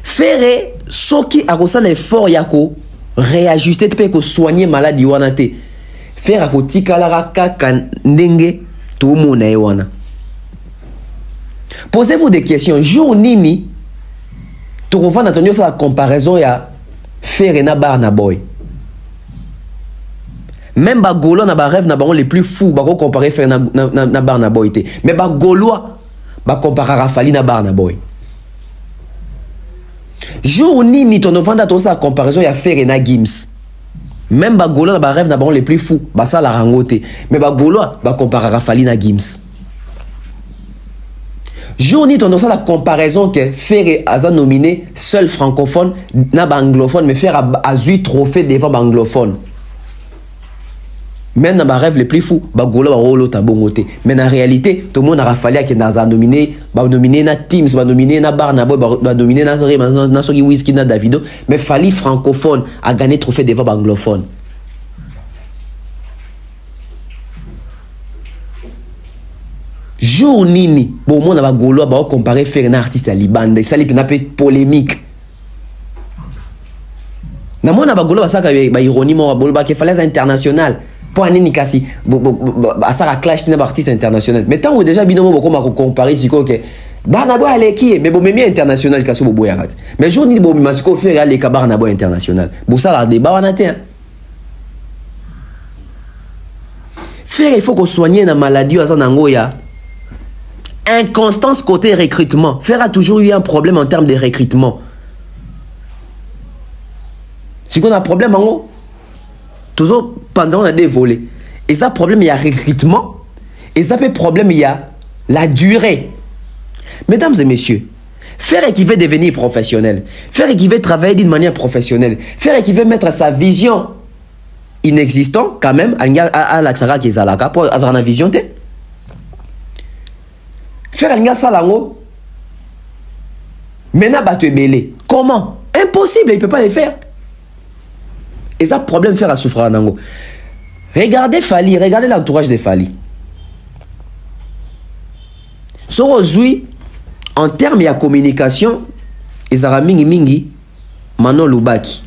Faire ce qui a reçu l'effort yako réajuster pour soigner maladie wana te faire à côté kalaraka kandenge tout le monde wana. Posez-vous des questions. Jour nini tu revois Antonio sur la comparaison ya faire na barna boy. Même ba golo na ba rêve na ba les plus fous ba comparer faire na barna boy te. Mais ba golois ba comparer Rafali na barna boy. Jour ni ton vanda to sa comparaison ya faire na Gims. Même ba golo na ba rêve na ba les plus fous, ba ça la rangote. Mais ba golo ba comparer Rafali na Gims. Jour ni ton la comparaison que faire a nominé seul francophone na ba anglophone mais faire a 8 trophées devant ba anglophone. Même dans ma rêve les plus fous, ba golo ba rolo ta bongote. Mais en réalité, tout le monde a rafalé qui n'a nominé, ba nominé na Teams, ba nominé na Barna Boy, ba nominé na Sogi Whisky na Davido, mais Fali francophone a gagné trophée devant ba anglophone. Jour nini, bon monde ba golo ba comparer faire un artiste à Libanda, ça li pena peu polémique. Na mona ba golo ba saka ba ironie mo ba ba ke falaise international. Pour un nikasi ça clash d'un artiste international mais tant que déjà binomo beaucoup m'a comparé si que Barna Boy allait qui mais bon même international kaso bo boya rat mais jour ni bo masiko faire aller ka Barna Boy international bon ça la débat on a été faire il faut qu'on soigne la maladie à nangoya inconstance côté recrutement faire a toujours eu un problème en termes de recrutement si qu'on a problème en haut toujours pendant on a des volets. Et ça problème il y a recrutement. Et ça peut problème il y a la durée. Mesdames et messieurs, faire qui veut devenir professionnel, faire qui veut travailler d'une manière professionnelle, faire qui veut mettre sa vision inexistante quand même à l'axara qui est à la cap pour avoir une vision te. Faire un gars salango. Maintenant battu belé. Comment? Impossible, il ne peut pas le faire. Et ça, problème faire à souffrir en Ango. Regardez Fali, regardez l'entourage de Fali. So aujourd'hui, en termes de communication, ils ont mingi Manon Lubaki.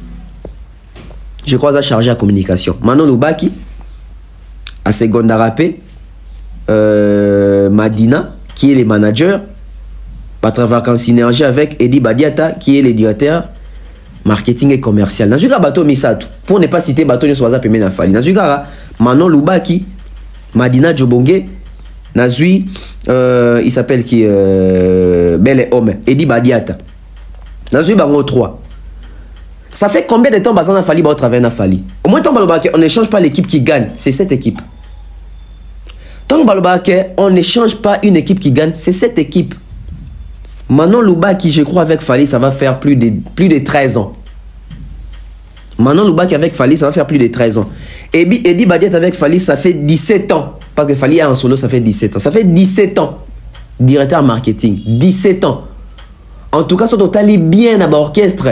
Je crois à charger la communication. Manon Lubaki, à Seconda Rapé, Madina, qui est le manager, va travailler en synergie avec Eddie Badiata, qui est le directeur marketing et commercial. Nazuka bateau misato. Pour ne pas citer bateau sur WhatsApp et Fali. Nazuka Manon Lubaki Madina Djobonge, Nazui, il s'appelle qui Bel Homme, Edi Badiata. Nazui Bango 3. Ça fait combien de temps Bazana Fali va travailler à Fali? Au moins, on n'échange pas l'équipe qui gagne, c'est cette équipe. Tant on n'échange pas une équipe qui gagne, c'est cette équipe. Manon Louba qui, je crois, avec Fali, ça va faire plus de 13 ans. Manon Louba qui avec Fali, ça va faire plus de 13 ans. Edi Badiat avec Fali, ça fait 17 ans. Parce que Fali a en solo, ça fait 17 ans. Ça fait 17 ans. Directeur marketing. 17 ans. En tout cas, ce total est bien à l'orchestre.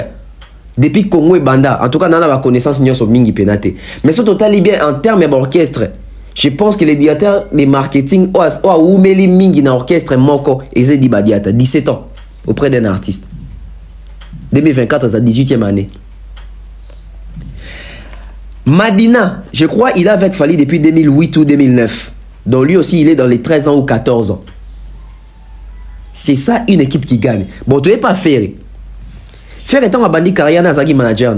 Depuis Congo et Banda. En tout cas, on a la connaissance de Mingi Penate. Mais ce total est bien en termes d'orchestre. Je pense que les directeurs de marketing ont mis Mingi dans l'orchestre Moko et Edi Badiat. 17 ans. Auprès d'un artiste. 2024, c'est sa 18e année. Madina, je crois il est avec Fali depuis 2008 ou 2009. Donc lui aussi, il est dans les 13 ans ou 14 ans. C'est ça une équipe qui gagne. Bon, tu n'es pas Ferré. Ferré étant un bandit carrière, Nazaki manager.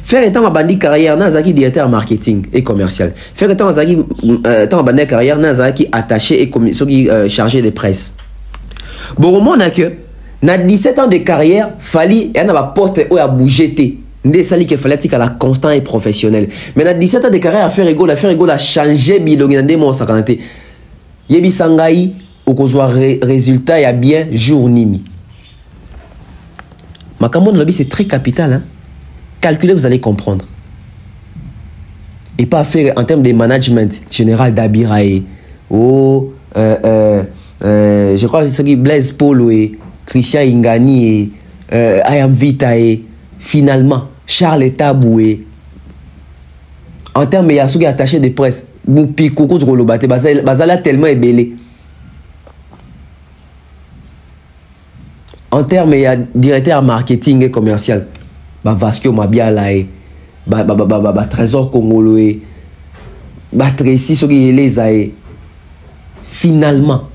Ferré étant un bandit carrière, Nazaki directeur marketing et commercial. Ferré étant un bandit carrière, Nazaki attaché et chargé de presse. Bon, au moins, on a que, dans 17 ans de carrière, Fali, il y a un poste où il a bougé. Ndé sali que fallait que la constant et professionnel. Mais dans 17 ans de carrière à faire égaux a changé bilongi ndé mo sakanté. Yebi sangai au kozwa résultat ya bien jour nini. Makambo de lobby c'est très capital hein. Calculez, vous allez comprendre. Et pas faire en termes de management général d'Abirae. Oh je crois que c'est qui Blaise Polo et Christian Ingani et Ayam Vita et finalement Charles Taboué. En termes, il y a ceux qui sont attachés de presse. Boupi, Koko, Drolobate, Bazala tellement ébélé. En termes, il y a directeur marketing et commercial. Vasco Mabialae, Trésor Congolais, Tracy, ceux qui les aïe. Finalement,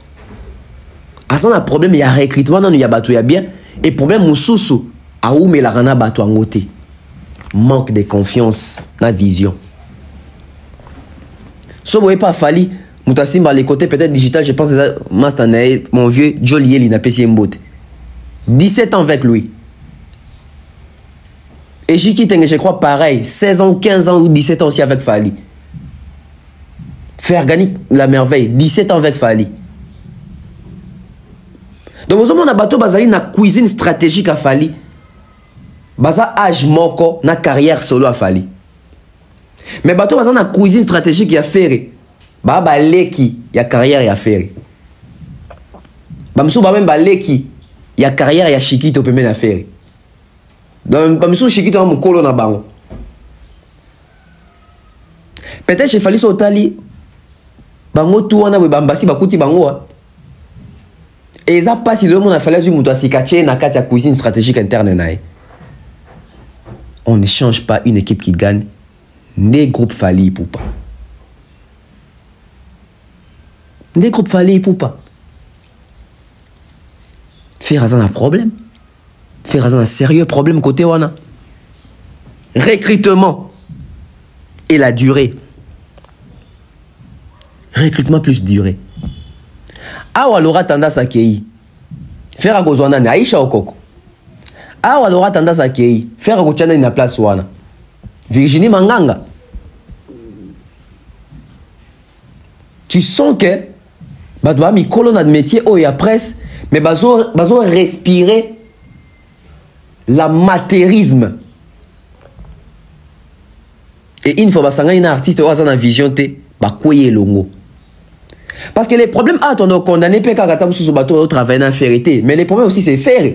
à ça, un problème, il y a recrutement, il y a bateau, il y a bien. Et problème, Moussoussou, à où mais la rana bateau en côté. Manque de confiance dans la vision. Si vous ne pas Fali, Moutassim les côtés peut-être digital, je pense que mon vieux Jolié, il n'a pas si 17 ans avec lui. Et Jiki Tenge, je crois pareil, 16 ans, 15 ans ou 17 ans aussi avec Fali. Faire gagner la merveille, 17 ans avec Fali. Donc, vous avez un bateau basé dans la cuisine stratégique à Fali. Baza âge moko na carrière solo a Fali. Mais bato baza na cuisine stratégique ya Ferré. Ba leki ya carrière ya Ferré. Bamsou ba même ba leki ya carrière ya Chikito peme na Ferré. Donc bamsou Chikito na mukolo na bango. Peut-être chez Fali Sotali bango tout wana bambasi bakuti bango. Et ça passe le monde a fallu du muto asikache na kati ya cuisine stratégique interne nae. On ne change pas une équipe qui gagne. Des groupes Fali pour pas. Des groupes Fali pour pas. Faire un problème. Faire un sérieux problème côté Wana. Recrutement. Et la durée. Recrutement plus durée. Awa l'aura tendance à Kei. Faire à Gozwana Aisha Okoko. Ah, alors a tendance à Kei. Faire un coachana dans la place wana. Virginie Manganga. Tu sens que bah mi colonne de métier oh ya presse mais bazo respirer l'amateurisme. Et une fois basanga une artiste ou une vision te ba koye longo. Parce que les problèmes on a condamné pe kaka sous bateau au travail na vérité mais les problèmes aussi c'est faire.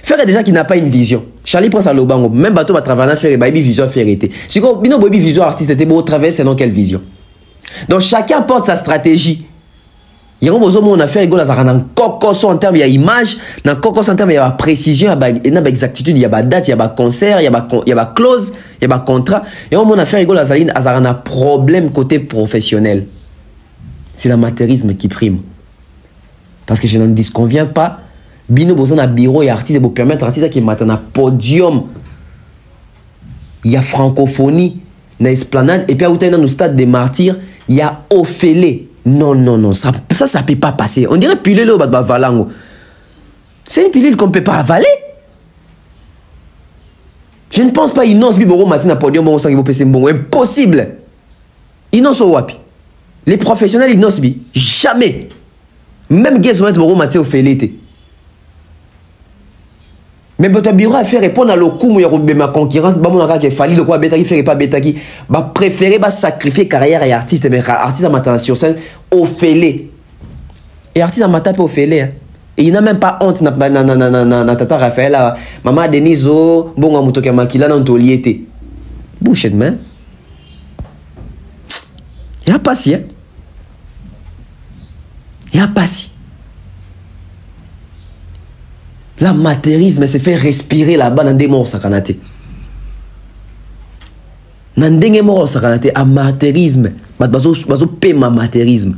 Faire déjà qui n'a pas une vision. Charlie pense à l'obango. Même bateau va travailler à faire et une vision vérité. Si vous avez une vision artiste, c'est beau travailler, c'est dans quelle vision. Donc chacun porte sa stratégie. Il y a un besoin on a fait rigolo dans cocos en termes il y a image, dans cocos en termes il y a précision, il y a exactitude, il y a date, il y a concert, il y a clause, il y a contrat. Et on a fait rigolo dans un problème côté professionnel. C'est l'amateurisme qui prime. Parce que je n'en disconviens pas. Bino besoin d'un bureau et artiste pour permettre à l'artiste qui matin un podium. Il y a francophonie, na esplanade et puis à dans le stade des martyrs, Il y a Ophélie. Non, non, non, ça ne peut pas passer. On dirait pilule au Valango. C'est une pilule qu'on ne peut pas avaler. Je ne pense pas Inos Biboro Matina Podium Bon Sang Bon. Impossible. Inos Wapi. Les professionnels Inos Bi. Jamais. Même Guézouet Boro Matina Ophélie. Mais votre bureau a fait répondre à l'okumu ya ma concurrence, ba mon qui fallait de quoi bêta qui fait pas bêta qui va préférer ba sacrifier carrière et artiste mais artiste à matin sur scène Ophélie. Et artiste à matin au Ophélie. Et il n'a même pas honte na tata Raphaël, maman Deniso, bon amutoka makila na ntoliete. Bouche de main. Il y a pas si. Il y a pas si. L'amateurisme se fait respirer là-bas dans des morts sakanate. Dans des morts sakanate, amateurisme. Bazo paiement amateurisme.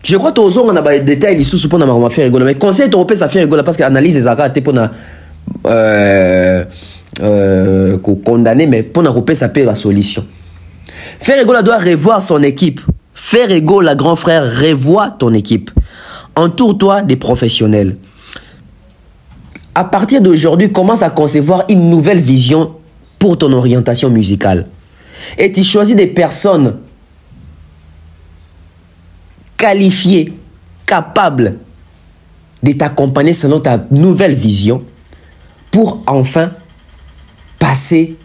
Je crois que tu as des détails ici pour nous faire rigoler. Mais conseil européen ça fait rigoler parce que l'analyse des accords pour condamner, mais pour nous ça peut la solution. Ferregola doit revoir son équipe. Ferregola, grand frère, revois ton équipe. Entoure-toi des professionnels. À partir d'aujourd'hui, commence à concevoir une nouvelle vision pour ton orientation musicale. Et tu choisis des personnes qualifiées, capables de t'accompagner selon ta nouvelle vision pour enfin passer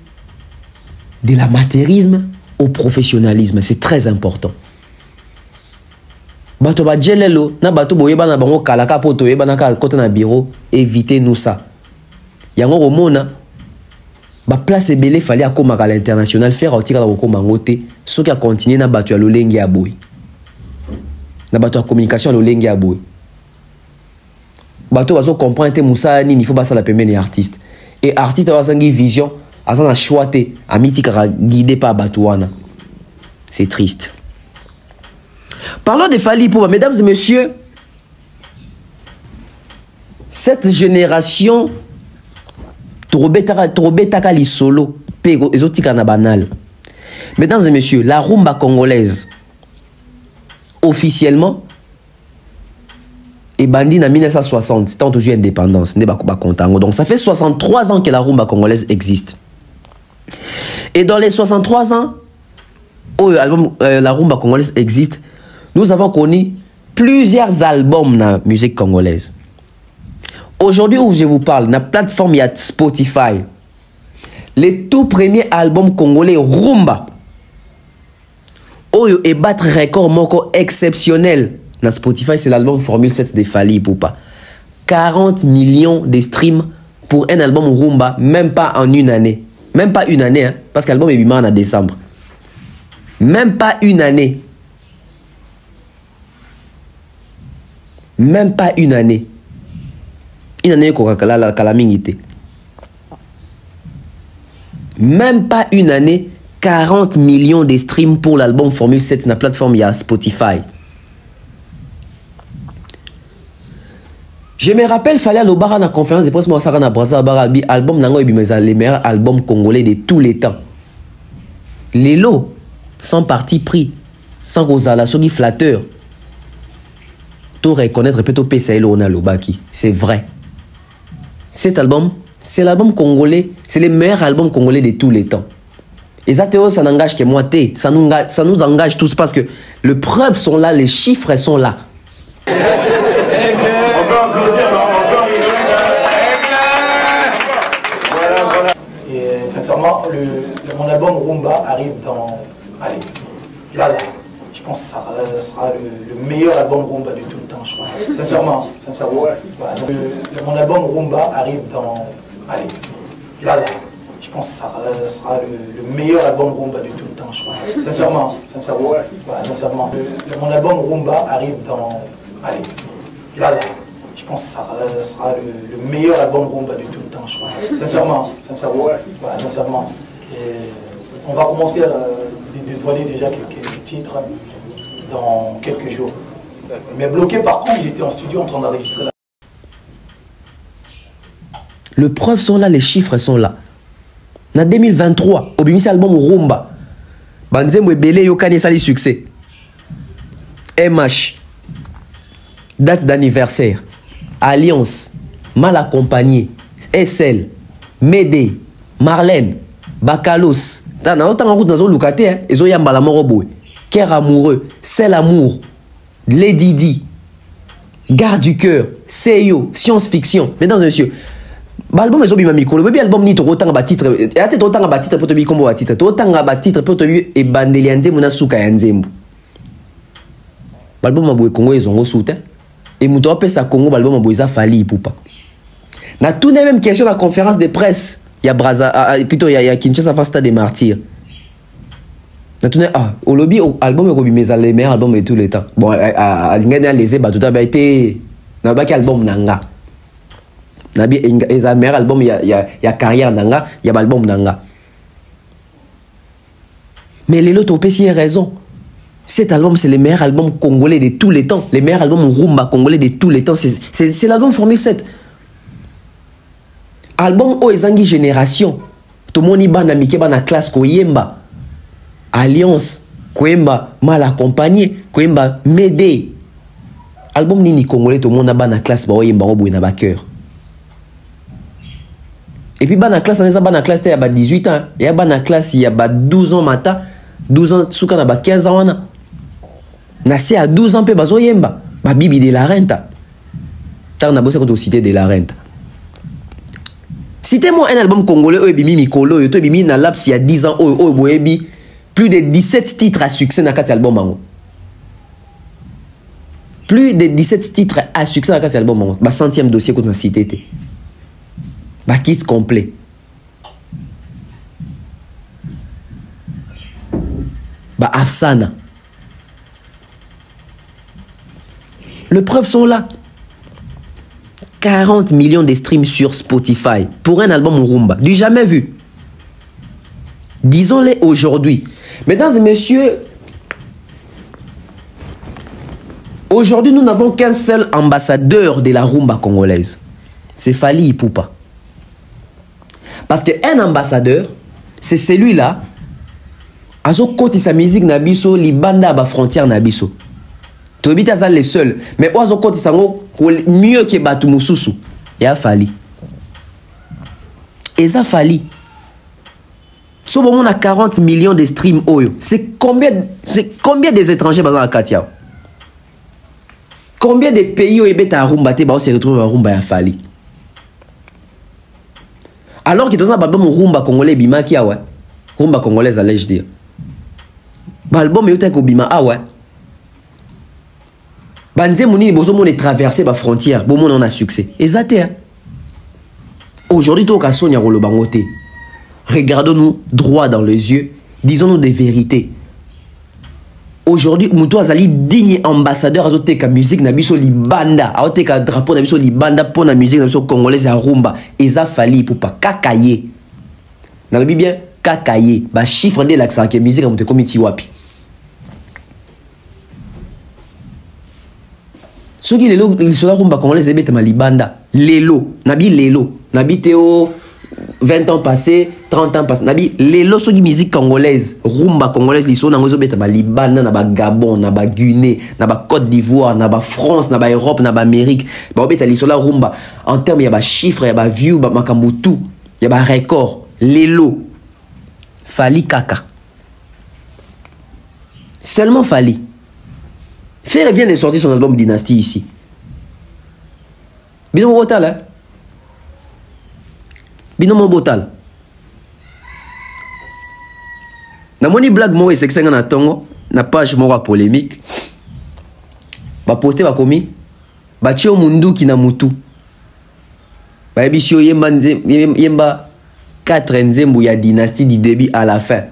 de l'amateurisme au professionnalisme. C'est très important. Bato ba jelelo na bato boyeba na bango kalaka poto yeba na ka kota na bureau, évitez-nous ça. Yango romona ba place belé fallait akoma à l'international faire otika la okoma ngote so ki a continuer na bato ya lolengi ya boy. Na bato ya communication lolengi ya boy. Bato bazo comprendre te musa nini il faut basa la pembeni artiste. Et artiste wa sangi vision azana choité amitika guidé par batuana. C'est triste. Parlons de Fally Ipupa, mesdames et messieurs. Cette génération Torobetaka li solo ezotika na banal. Mesdames et messieurs, la rumba congolaise officiellement est bandie en 1960, tant toujours indépendance, donc ça fait 63 ans que la rumba congolaise existe. Et dans les 63 ans où la rumba congolaise existe, nous avons connu plusieurs albums dans la musique congolaise. Aujourd'hui où je vous parle, dans la plateforme il y a Spotify. Les tout premiers albums congolais rumba. Oyo et battre record moko exceptionnel. Dans Spotify, c'est l'album Formule 7 de Fally Ipupa. 40 millions de streams pour un album rumba, même pas en une année. Même pas une année, hein, parce que l'album est bimé en décembre. Même pas une année. Même pas une année. Une année la calamité. Même pas une année, 40 millions de streams pour l'album Formule 7 sur la plateforme il y a Spotify. Je me rappelle, fallait aller au bar à la conférence de presse, moi, ça a brassé album nango les meilleurs albums congolais de tous les temps. Les lots sont partis pris, sans Rosala, ceux qui flatteurs. Tout reconnaître peut-être PCL on a l'obaki. C'est vrai. Cet album, c'est l'album congolais, c'est le meilleur album congolais de tous les temps. Et ça n'engage que moi, ça nous engage tous parce que les preuves sont là, les chiffres sont là. Et sincèrement, mon album Rumba arrive dans... Allez, là. Je pense que ça sera le meilleur album rumba de tout le temps, je crois. Sincèrement. Mon album Rumba arrive dans... Allez, là. Je pense que ça sera le meilleur album rumba de tout le temps, je crois. Sincèrement. Sincèrement. Mon album Rumba arrive dans... Allez, là. Je pense que ça sera le meilleur album rumba de tout le temps, je crois. Sincèrement. Sincèrement. Et on va commencer à dévoiler déjà quelques titres dans quelques jours. Mais bloqué par contre, j'étais en studio en train d'enregistrer la... Les preuves sont là, les chiffres sont là. En 2023, au Bimisi album Rumba, banzembo ebele yokani esali succès. MH, date d'anniversaire, Alliance, Mal Accompagné, SL, Médé, Marlène, Bakalos. Dans autant de temps, Lucate, ils ont yambala morobo. Cœur amoureux, Sel amour, Lady Di, Garde du cœur, Seyo, science-fiction. Mesdames et messieurs, l'album est obima micro. Le album ni autant à titre. Et à tête autant à titre pour te bi combo à titre. Autant à titre pour te bi et bandelianze mona suka yanzembu. L'album maboué Congo ils ont reçu. Et mouto appelle ça Congo l'album maboué ça fali poupa. Na tout les mêmes questions la conférence de presse. Il y a Braza, plutôt il y a Kinshasa Fasta des Martyrs. Na tout au lobby album est mes les meilleurs albums de tous les temps. Bon à l'ingénieur les ébats tout a été na ba album nanga. Na bi les meilleurs albums il y a carrière nanga, il y a album nanga. Mais les autres ont aussi raison. Cet album, c'est le meilleur album congolais de tous les temps. Le meilleur album rumba congolais de tous les temps. C'est l'album Formule 7. Album Oezangi Génération. Tout le monde y bana mike bana classe Koyemba. Alliance. Koyemba Mal Accompagné. Koyemba Médé. Album Nini congolais, tout le monde a bana classe Koyemba Robouina Baker. Et puis bana classe, il y a 18 ans. Il y a bana classe, il y a 12 ans matin. 12 ans, souka na 15 ans. Nassé à 12 ans, bazo yemba. Ba bibi de la renta. T'as na bossé quand cité de la renta. Citez-moi un album congolais, Oebimi Mikolo, Oebimi na laps il y a 10 ans, Oeboebi. Plus de 17 titres à succès dans cet album. Plus de 17 titres à succès dans cet album. Ba centième dossier qu'on a cité. Ba kiss complet. Bah Afsana. Les preuves sont là. 40 millions de streams sur Spotify pour un album rumba. Du jamais vu. Disons-les aujourd'hui. Mesdames et messieurs, aujourd'hui nous n'avons qu'un seul ambassadeur de la rumba congolaise. C'est Fally Ipupa. Parce qu'un ambassadeur, c'est celui-là azo koti sa musique na biso libanda ba frontière na biso. To bita za les seuls, mais ozo koti sango mieux que batu mususu. Ya Fally. Et ça Fally. So bon on a 40 millions de streams oyo. C'est combien des étrangers bazan la Katia? Combien de pays oyo beta rumba te ba se retrouver rumba ya Fally? Alors que dans un album rumba congolais bimaki ouais. Rumba congolaise allais-je dire. L'album est au bima ah ouais. Banze mouni bozo mon est traversé ba frontière, bon mon on a succès. Exacté hein. Aujourd'hui to ka sonia rolo bangote. Regardons-nous droit dans les yeux, disons-nous des vérités. Aujourd'hui muto azali digne ambassadeur azote ka musique na biso libanda, azote ka drapeau na biso libanda pour la musique na biso congolaise ya rumba. Eza Fally pour pas kakaye. Dans le bien kakaye, ba chiffre de l'accent que musique a monté comme tiwapi. Ce qui est le sola rumba congolaise ebeta malibanda. Lelo, nabi lelo, nabi théo 20 ans passés, 30 ans passés, nabi lelo ce qui musique congolaise, rumba congolaise liso na ngozo beta malibanda na ba Gabon, na ba Guinée, na ba Côte d'Ivoire, na ba France, na ba Europe, na ba Amérique. Ba beta liso la rumba en termes ya ba chiffre, ya ba view, ba makambutu, ya ba record, lelo. Fally Kaka. Seulement Fally. Ferre vient de sortir son album Dynastie ici. Bino Botal, hein? Bino Botal. Na moni blague moi c'est que ça na tongo, na page mora polémique. Ba poster ba komi, ba chio mundu ki na mutu. Ba ebisio yemba 4 nzembo ya dynastie du début à la fin.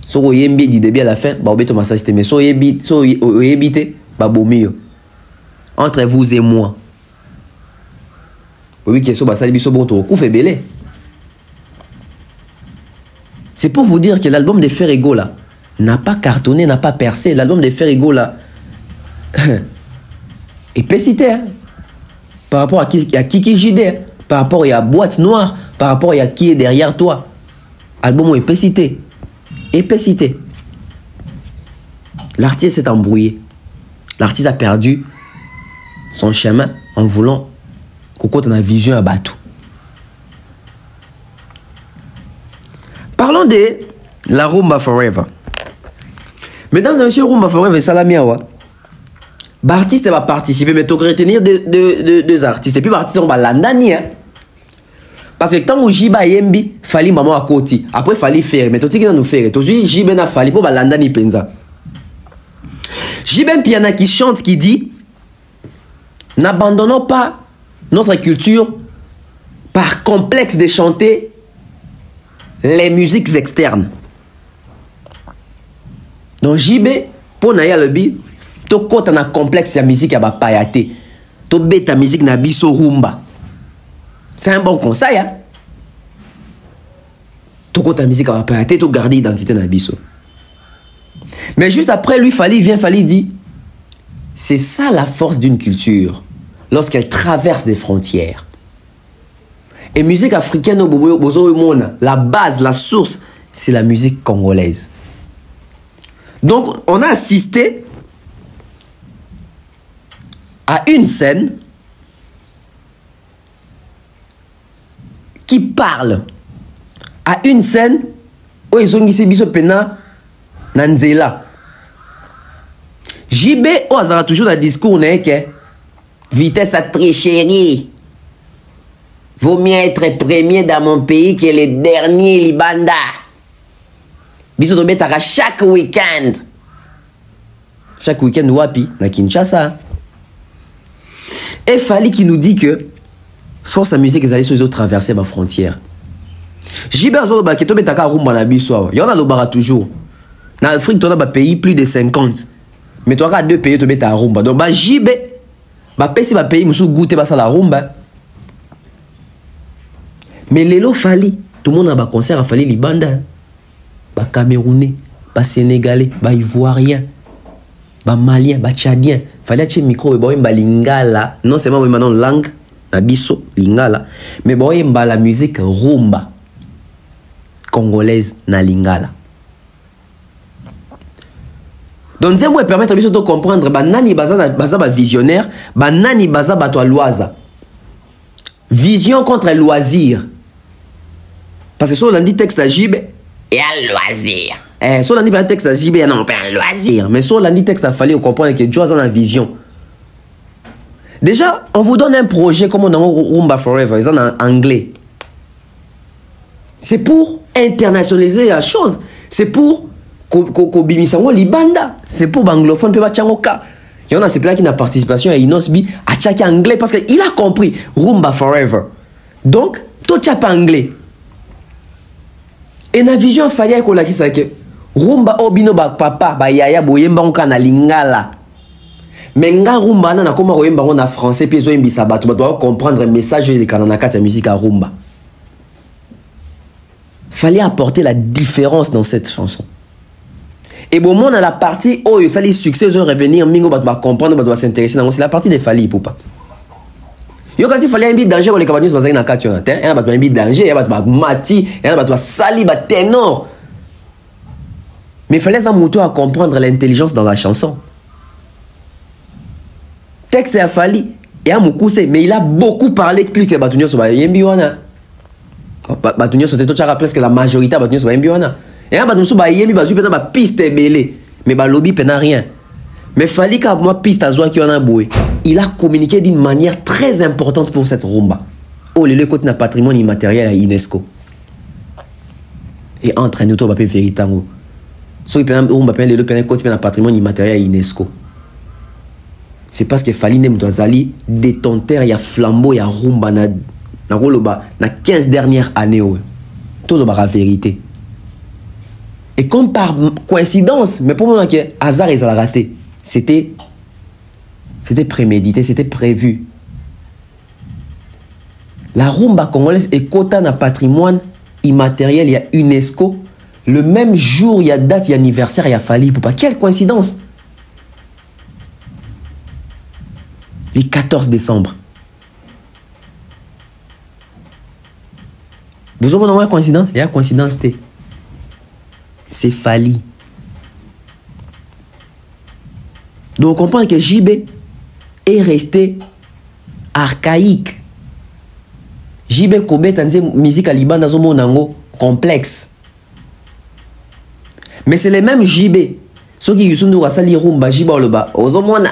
So yembi du début à la fin, ba obeto massa système. So yebite ba bomio. Entre vous et moi. Oui que so ba sali biso bon to koufé belé. C'est pour vous dire que l'album de Ferrego là n'a pas cartonné, n'a pas percé. L'album de Ferrego là est pécité hein? Par rapport à Kiki JD, par rapport à Boîte Noire, par rapport à qui est derrière toi. Album est pécité. Épicité. l'artiste s'est embrouillé. L'artiste a perdu son chemin en voulant qu'on ait une vision à Batou. Parlons de la Rumba Forever. Mesdames et messieurs, Rumba Forever, Salamiawa. L'artiste va participer, mais tu vas retenir deux artistes. Et puis l'artiste va l'andani. Parce que tant que Jiba Yembi, fallait maman à côté. Après, fallait faire. Mais tu sais qu'il nous faire. Tu sais, Jiba n'a fallu pour l'andani penza. Jiba Piana qui chante, qui dit: n'abandonnons pas notre culture par complexe de chanter les musiques externes. Donc JB, pour Naya Lebi, tu as un complexe de musique à Bapayate. Tu as ta musique na biso rumba. C'est un bon conseil. Hein? Tu as ta musique à Bapayate, tu gardes l'identité na biso. Mais juste après, lui, Fally dit: c'est ça la force d'une culture, lorsqu'elle traverse des frontières. Et musique africaine, la base, la source, c'est la musique congolaise. Donc, on a assisté à une scène qui parle, à une scène où ils ont dit biso pena nanzela. JB, on a toujours dans le discours que vitesse à tricherie. Vaut mieux être premier dans mon pays que le dernier Libanda. Biso to betaka chaque week-end. Chaque week-end wapi na Kinshasa. Et Fally qui nous dit que force à musique ezali sur les autres traverser ma frontière. JB azo ba keto betaka rumba na biso. Y en a lobara toujours. Na Afrique to na ba pays plus de 50. Mais toi, deux pays, tu mets ta rumba. Donc, bah, JB, bah, pesi ba pays, moussou goûter, bah, ça la rumba. Mais Lelo Fally, tout le monde a un concert à Fally Libanda. Bah, Camerounais, bah, Sénégalais, bah, Ivoirien, bah, Malien, bah, Tchadien. Fallait acheter micro, bah, lingala. Non seulement, bah, maintenant, langue, nabiso, lingala. Mais, bah, la musique rumba. Congolaise, na lingala. Donc, ça va permettre de comprendre que nani baza visionnaire, nani baza bato loisa. Vision contre loisir. Parce que si on dit texte à JB, il y a loisir. Si on dit texte à JB, il y a un loisir. Mais si on dit texte à Fally, on comprend que Dieu a une vision. Déjà, on vous donne un projet comme on a Rumba Forever, ils en anglais. C'est pour internationaliser la chose. C'est pour Libanda, c'est pour anglophone pe bachangoka. Il y en a c'est là qui n'a participation à Inosbi à chaque anglais parce qu'il a compris Rumba Forever. Donc tout tcha pas anglais. Et na vision Fally ko la ki sa ke Rumba obino ba papa ba yaya boyemba onka na lingala. Mais nga Rumba na koma koyemba na français pe zo yimbisa bato ba comprendre le message de kanana kata musique à Rumba. Fallait apporter la différence dans cette chanson. Et bon, on a la partie où ça les succès, ils vont revenir, mingo va comprendre, va s'intéresser. C'est la partie des Fally pour pas. Yo quand il fallait un bit danger pour les cabanus, parce qu'il y a un cas, il y a un bit danger, il y a un mati, il y a un sali, un ténor. Mais il fallait un mouton à comprendre l'intelligence dans la chanson. Texte à Fally, il y a un moukoussé, mais il a beaucoup parlé plus que Batunio sur Yembiwana. Batunio sur Tétochara, presque la majorité Batunio sur Yembiwana. Et là, ba piste belé, mais ba lobby pena rien. Mais Fally ka moi piste azwa qui en a boué. Il a communiqué d'une manière très importante pour cette rumba. Oh, le côté na patrimoine immatériel à UNESCO. Et entre nous to ba pe véritango. So il pena rumba pena le pena côté pena patrimoine immatériel à UNESCO. C'est parce que Fally nem doazali détenteur ya flambeau ya rumba na koloba na 15 dernières années. Tout le la vérité. Et comme par coïncidence, mais pour moi, hasard, ils ont raté. C'était prémédité, c'était prévu. La rumba congolaise est quota dans patrimoine immatériel, il y a UNESCO. Le même jour, il y a date, il y a anniversaire, il y a Fally Ipupa. Quelle coïncidence! Le 14 décembre. Vous avez une coïncidence? Il y a une coïncidence. C'est Fally. Donc on comprend que JB est resté archaïque. JB Kobe tandis musique à Liban dans un complexe. Mais c'est les mêmes JB. Ceux qui sont dans la rumba, JB Oloba. Ozomona.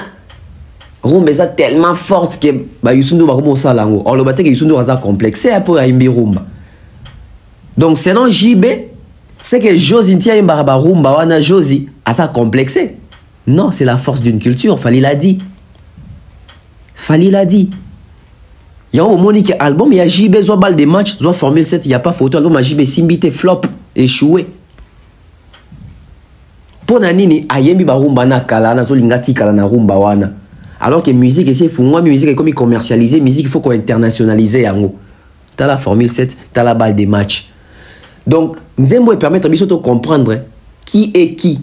Rumba est tellement forte que Yusundu va commencer à l'ango. Oloba te que Yusundu va complexé pour aimber rumba. Donc sinon JB, c'est que Josie tient un barba rumba wana Josie à ça complexé. Non, c'est la force d'une culture. Fali l'a dit. Fali l'a dit. Il y a un moment qui album, il y a JB, soit balle des matchs, soit Formule 7, il n'y a pas photo. Album, JB Simbité, flop, échoué. Pour Nanini, Ayembi Barumba na kala, na zolingati kala na rumba wana. Alors que musique, c'est fou. Moi, musique est comme commercialisée. Musique, il faut qu'on internationalise. T'as la Formule 7, t'as la balle des matchs. Donc, Nzembo permettre de comprendre qui est qui.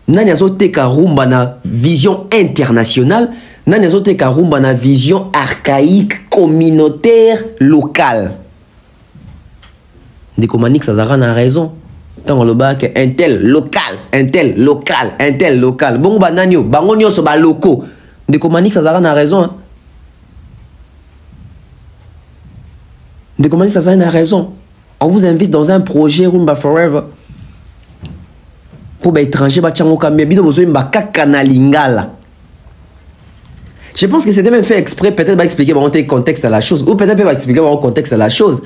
Nani azoteka rumba na vision internationale. Nani azoteka rumba na vision archaïque, communautaire, locale. Ndeko Manix Azara a raison. Tant on le bat que un tel local, un tel local, un tel local. Bon bananio, bangonio so ba locaux. Ndeko Manix Azara a raison. Hein? Ndeko Manix Azara a raison. On vous invite dans un projet Rumba Forever. Pour les étrangers, je pense que c'était même fait exprès, peut-être pas expliquer le contexte à la chose, ou peut-être pas expliquer le contexte à la chose.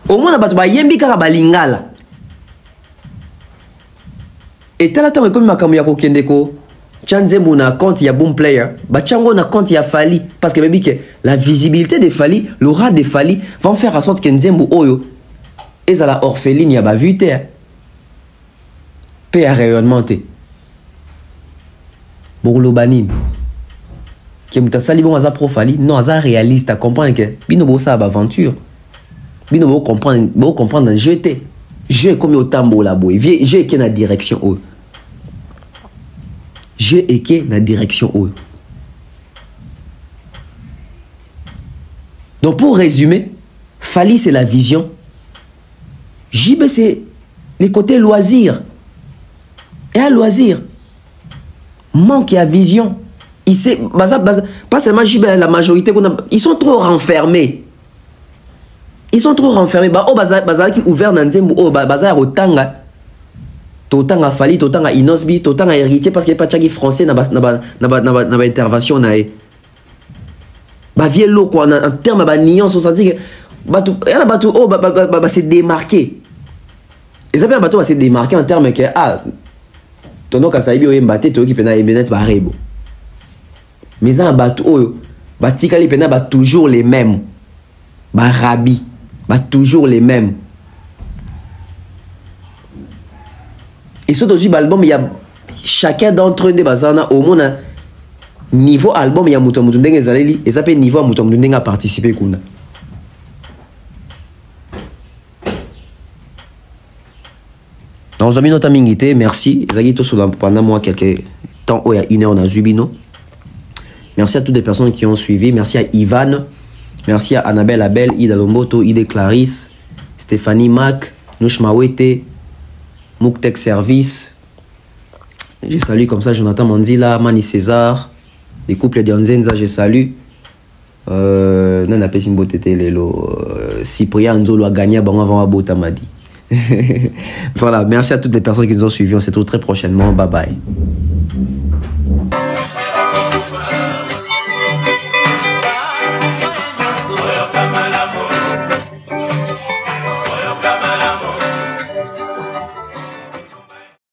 Au moins, on a yembi karabalingala. Et tel temps comme Makamuya Kendeko, Chanzembo na compte il y a bon player, Bachango na compte il y a Fali, parce que baby que la visibilité des Fali, l'aura des Fali, vont faire en sorte que Nzembo Oyo, et à la orpheline, il y a vu paix à rayonnementé. Pour l'obanim. Qui est sali bon à profali, non à réaliste à comprendre que bino bo ça aventure. Bino bo comprendre jeter. Je comme au tambour la boy. Je qui na direction haut. Je et qui na direction haut. Donc pour résumer, Fali c'est la vision. JB c'est les côtés loisirs. Et à loisir, manque à vision. Pas seulement JB, la majorité, ils sont trop renfermés. Ils sont trop renfermés. Oh, bazar qui ouvert dans Nzembo, oh, bazar au tanga. Totanga Fali, totanga Inosbi, totanga héritier parce qu'il n'y a pas de français dans l'intervention. Bah, vieux lot, quoi, en termes de nuance, on sentit que. C'est démarqué. Et ça veut dire que c'est démarqué en termes que. Ah, ton ka saibi oye mbate to ki pena ebenet ba rebo. Mais ça bateau oyo batika li pena ba toujours les mêmes. Ba rabi, ba toujours les mêmes. Et surtout aussi l'album il y a chacun d'entre eux des bazana au moins niveau album il y a muto ndenge zaleli et ça peut niveau muto ndenge a participer kuna. Dans un minute à mingité, merci. Pendant moi quelques temps, il y a une heure on a Jubino. Merci à toutes les personnes qui ont suivi. Merci à Ivan. Merci à Annabelle Abel, Ida Lomboto, Ida Clarisse, Stéphanie Mac, Nouch Mawete, Mouktek Service. Je salue comme ça Jonathan Mandila, Mani César, les couples d'Anzenza, je salue. Nana Pessimbo Tete Lelo, Cyprien Nzolo a gagné avant Botamadi. Voilà, merci à toutes les personnes qui nous ont suivis. On se retrouve très prochainement. Bye bye.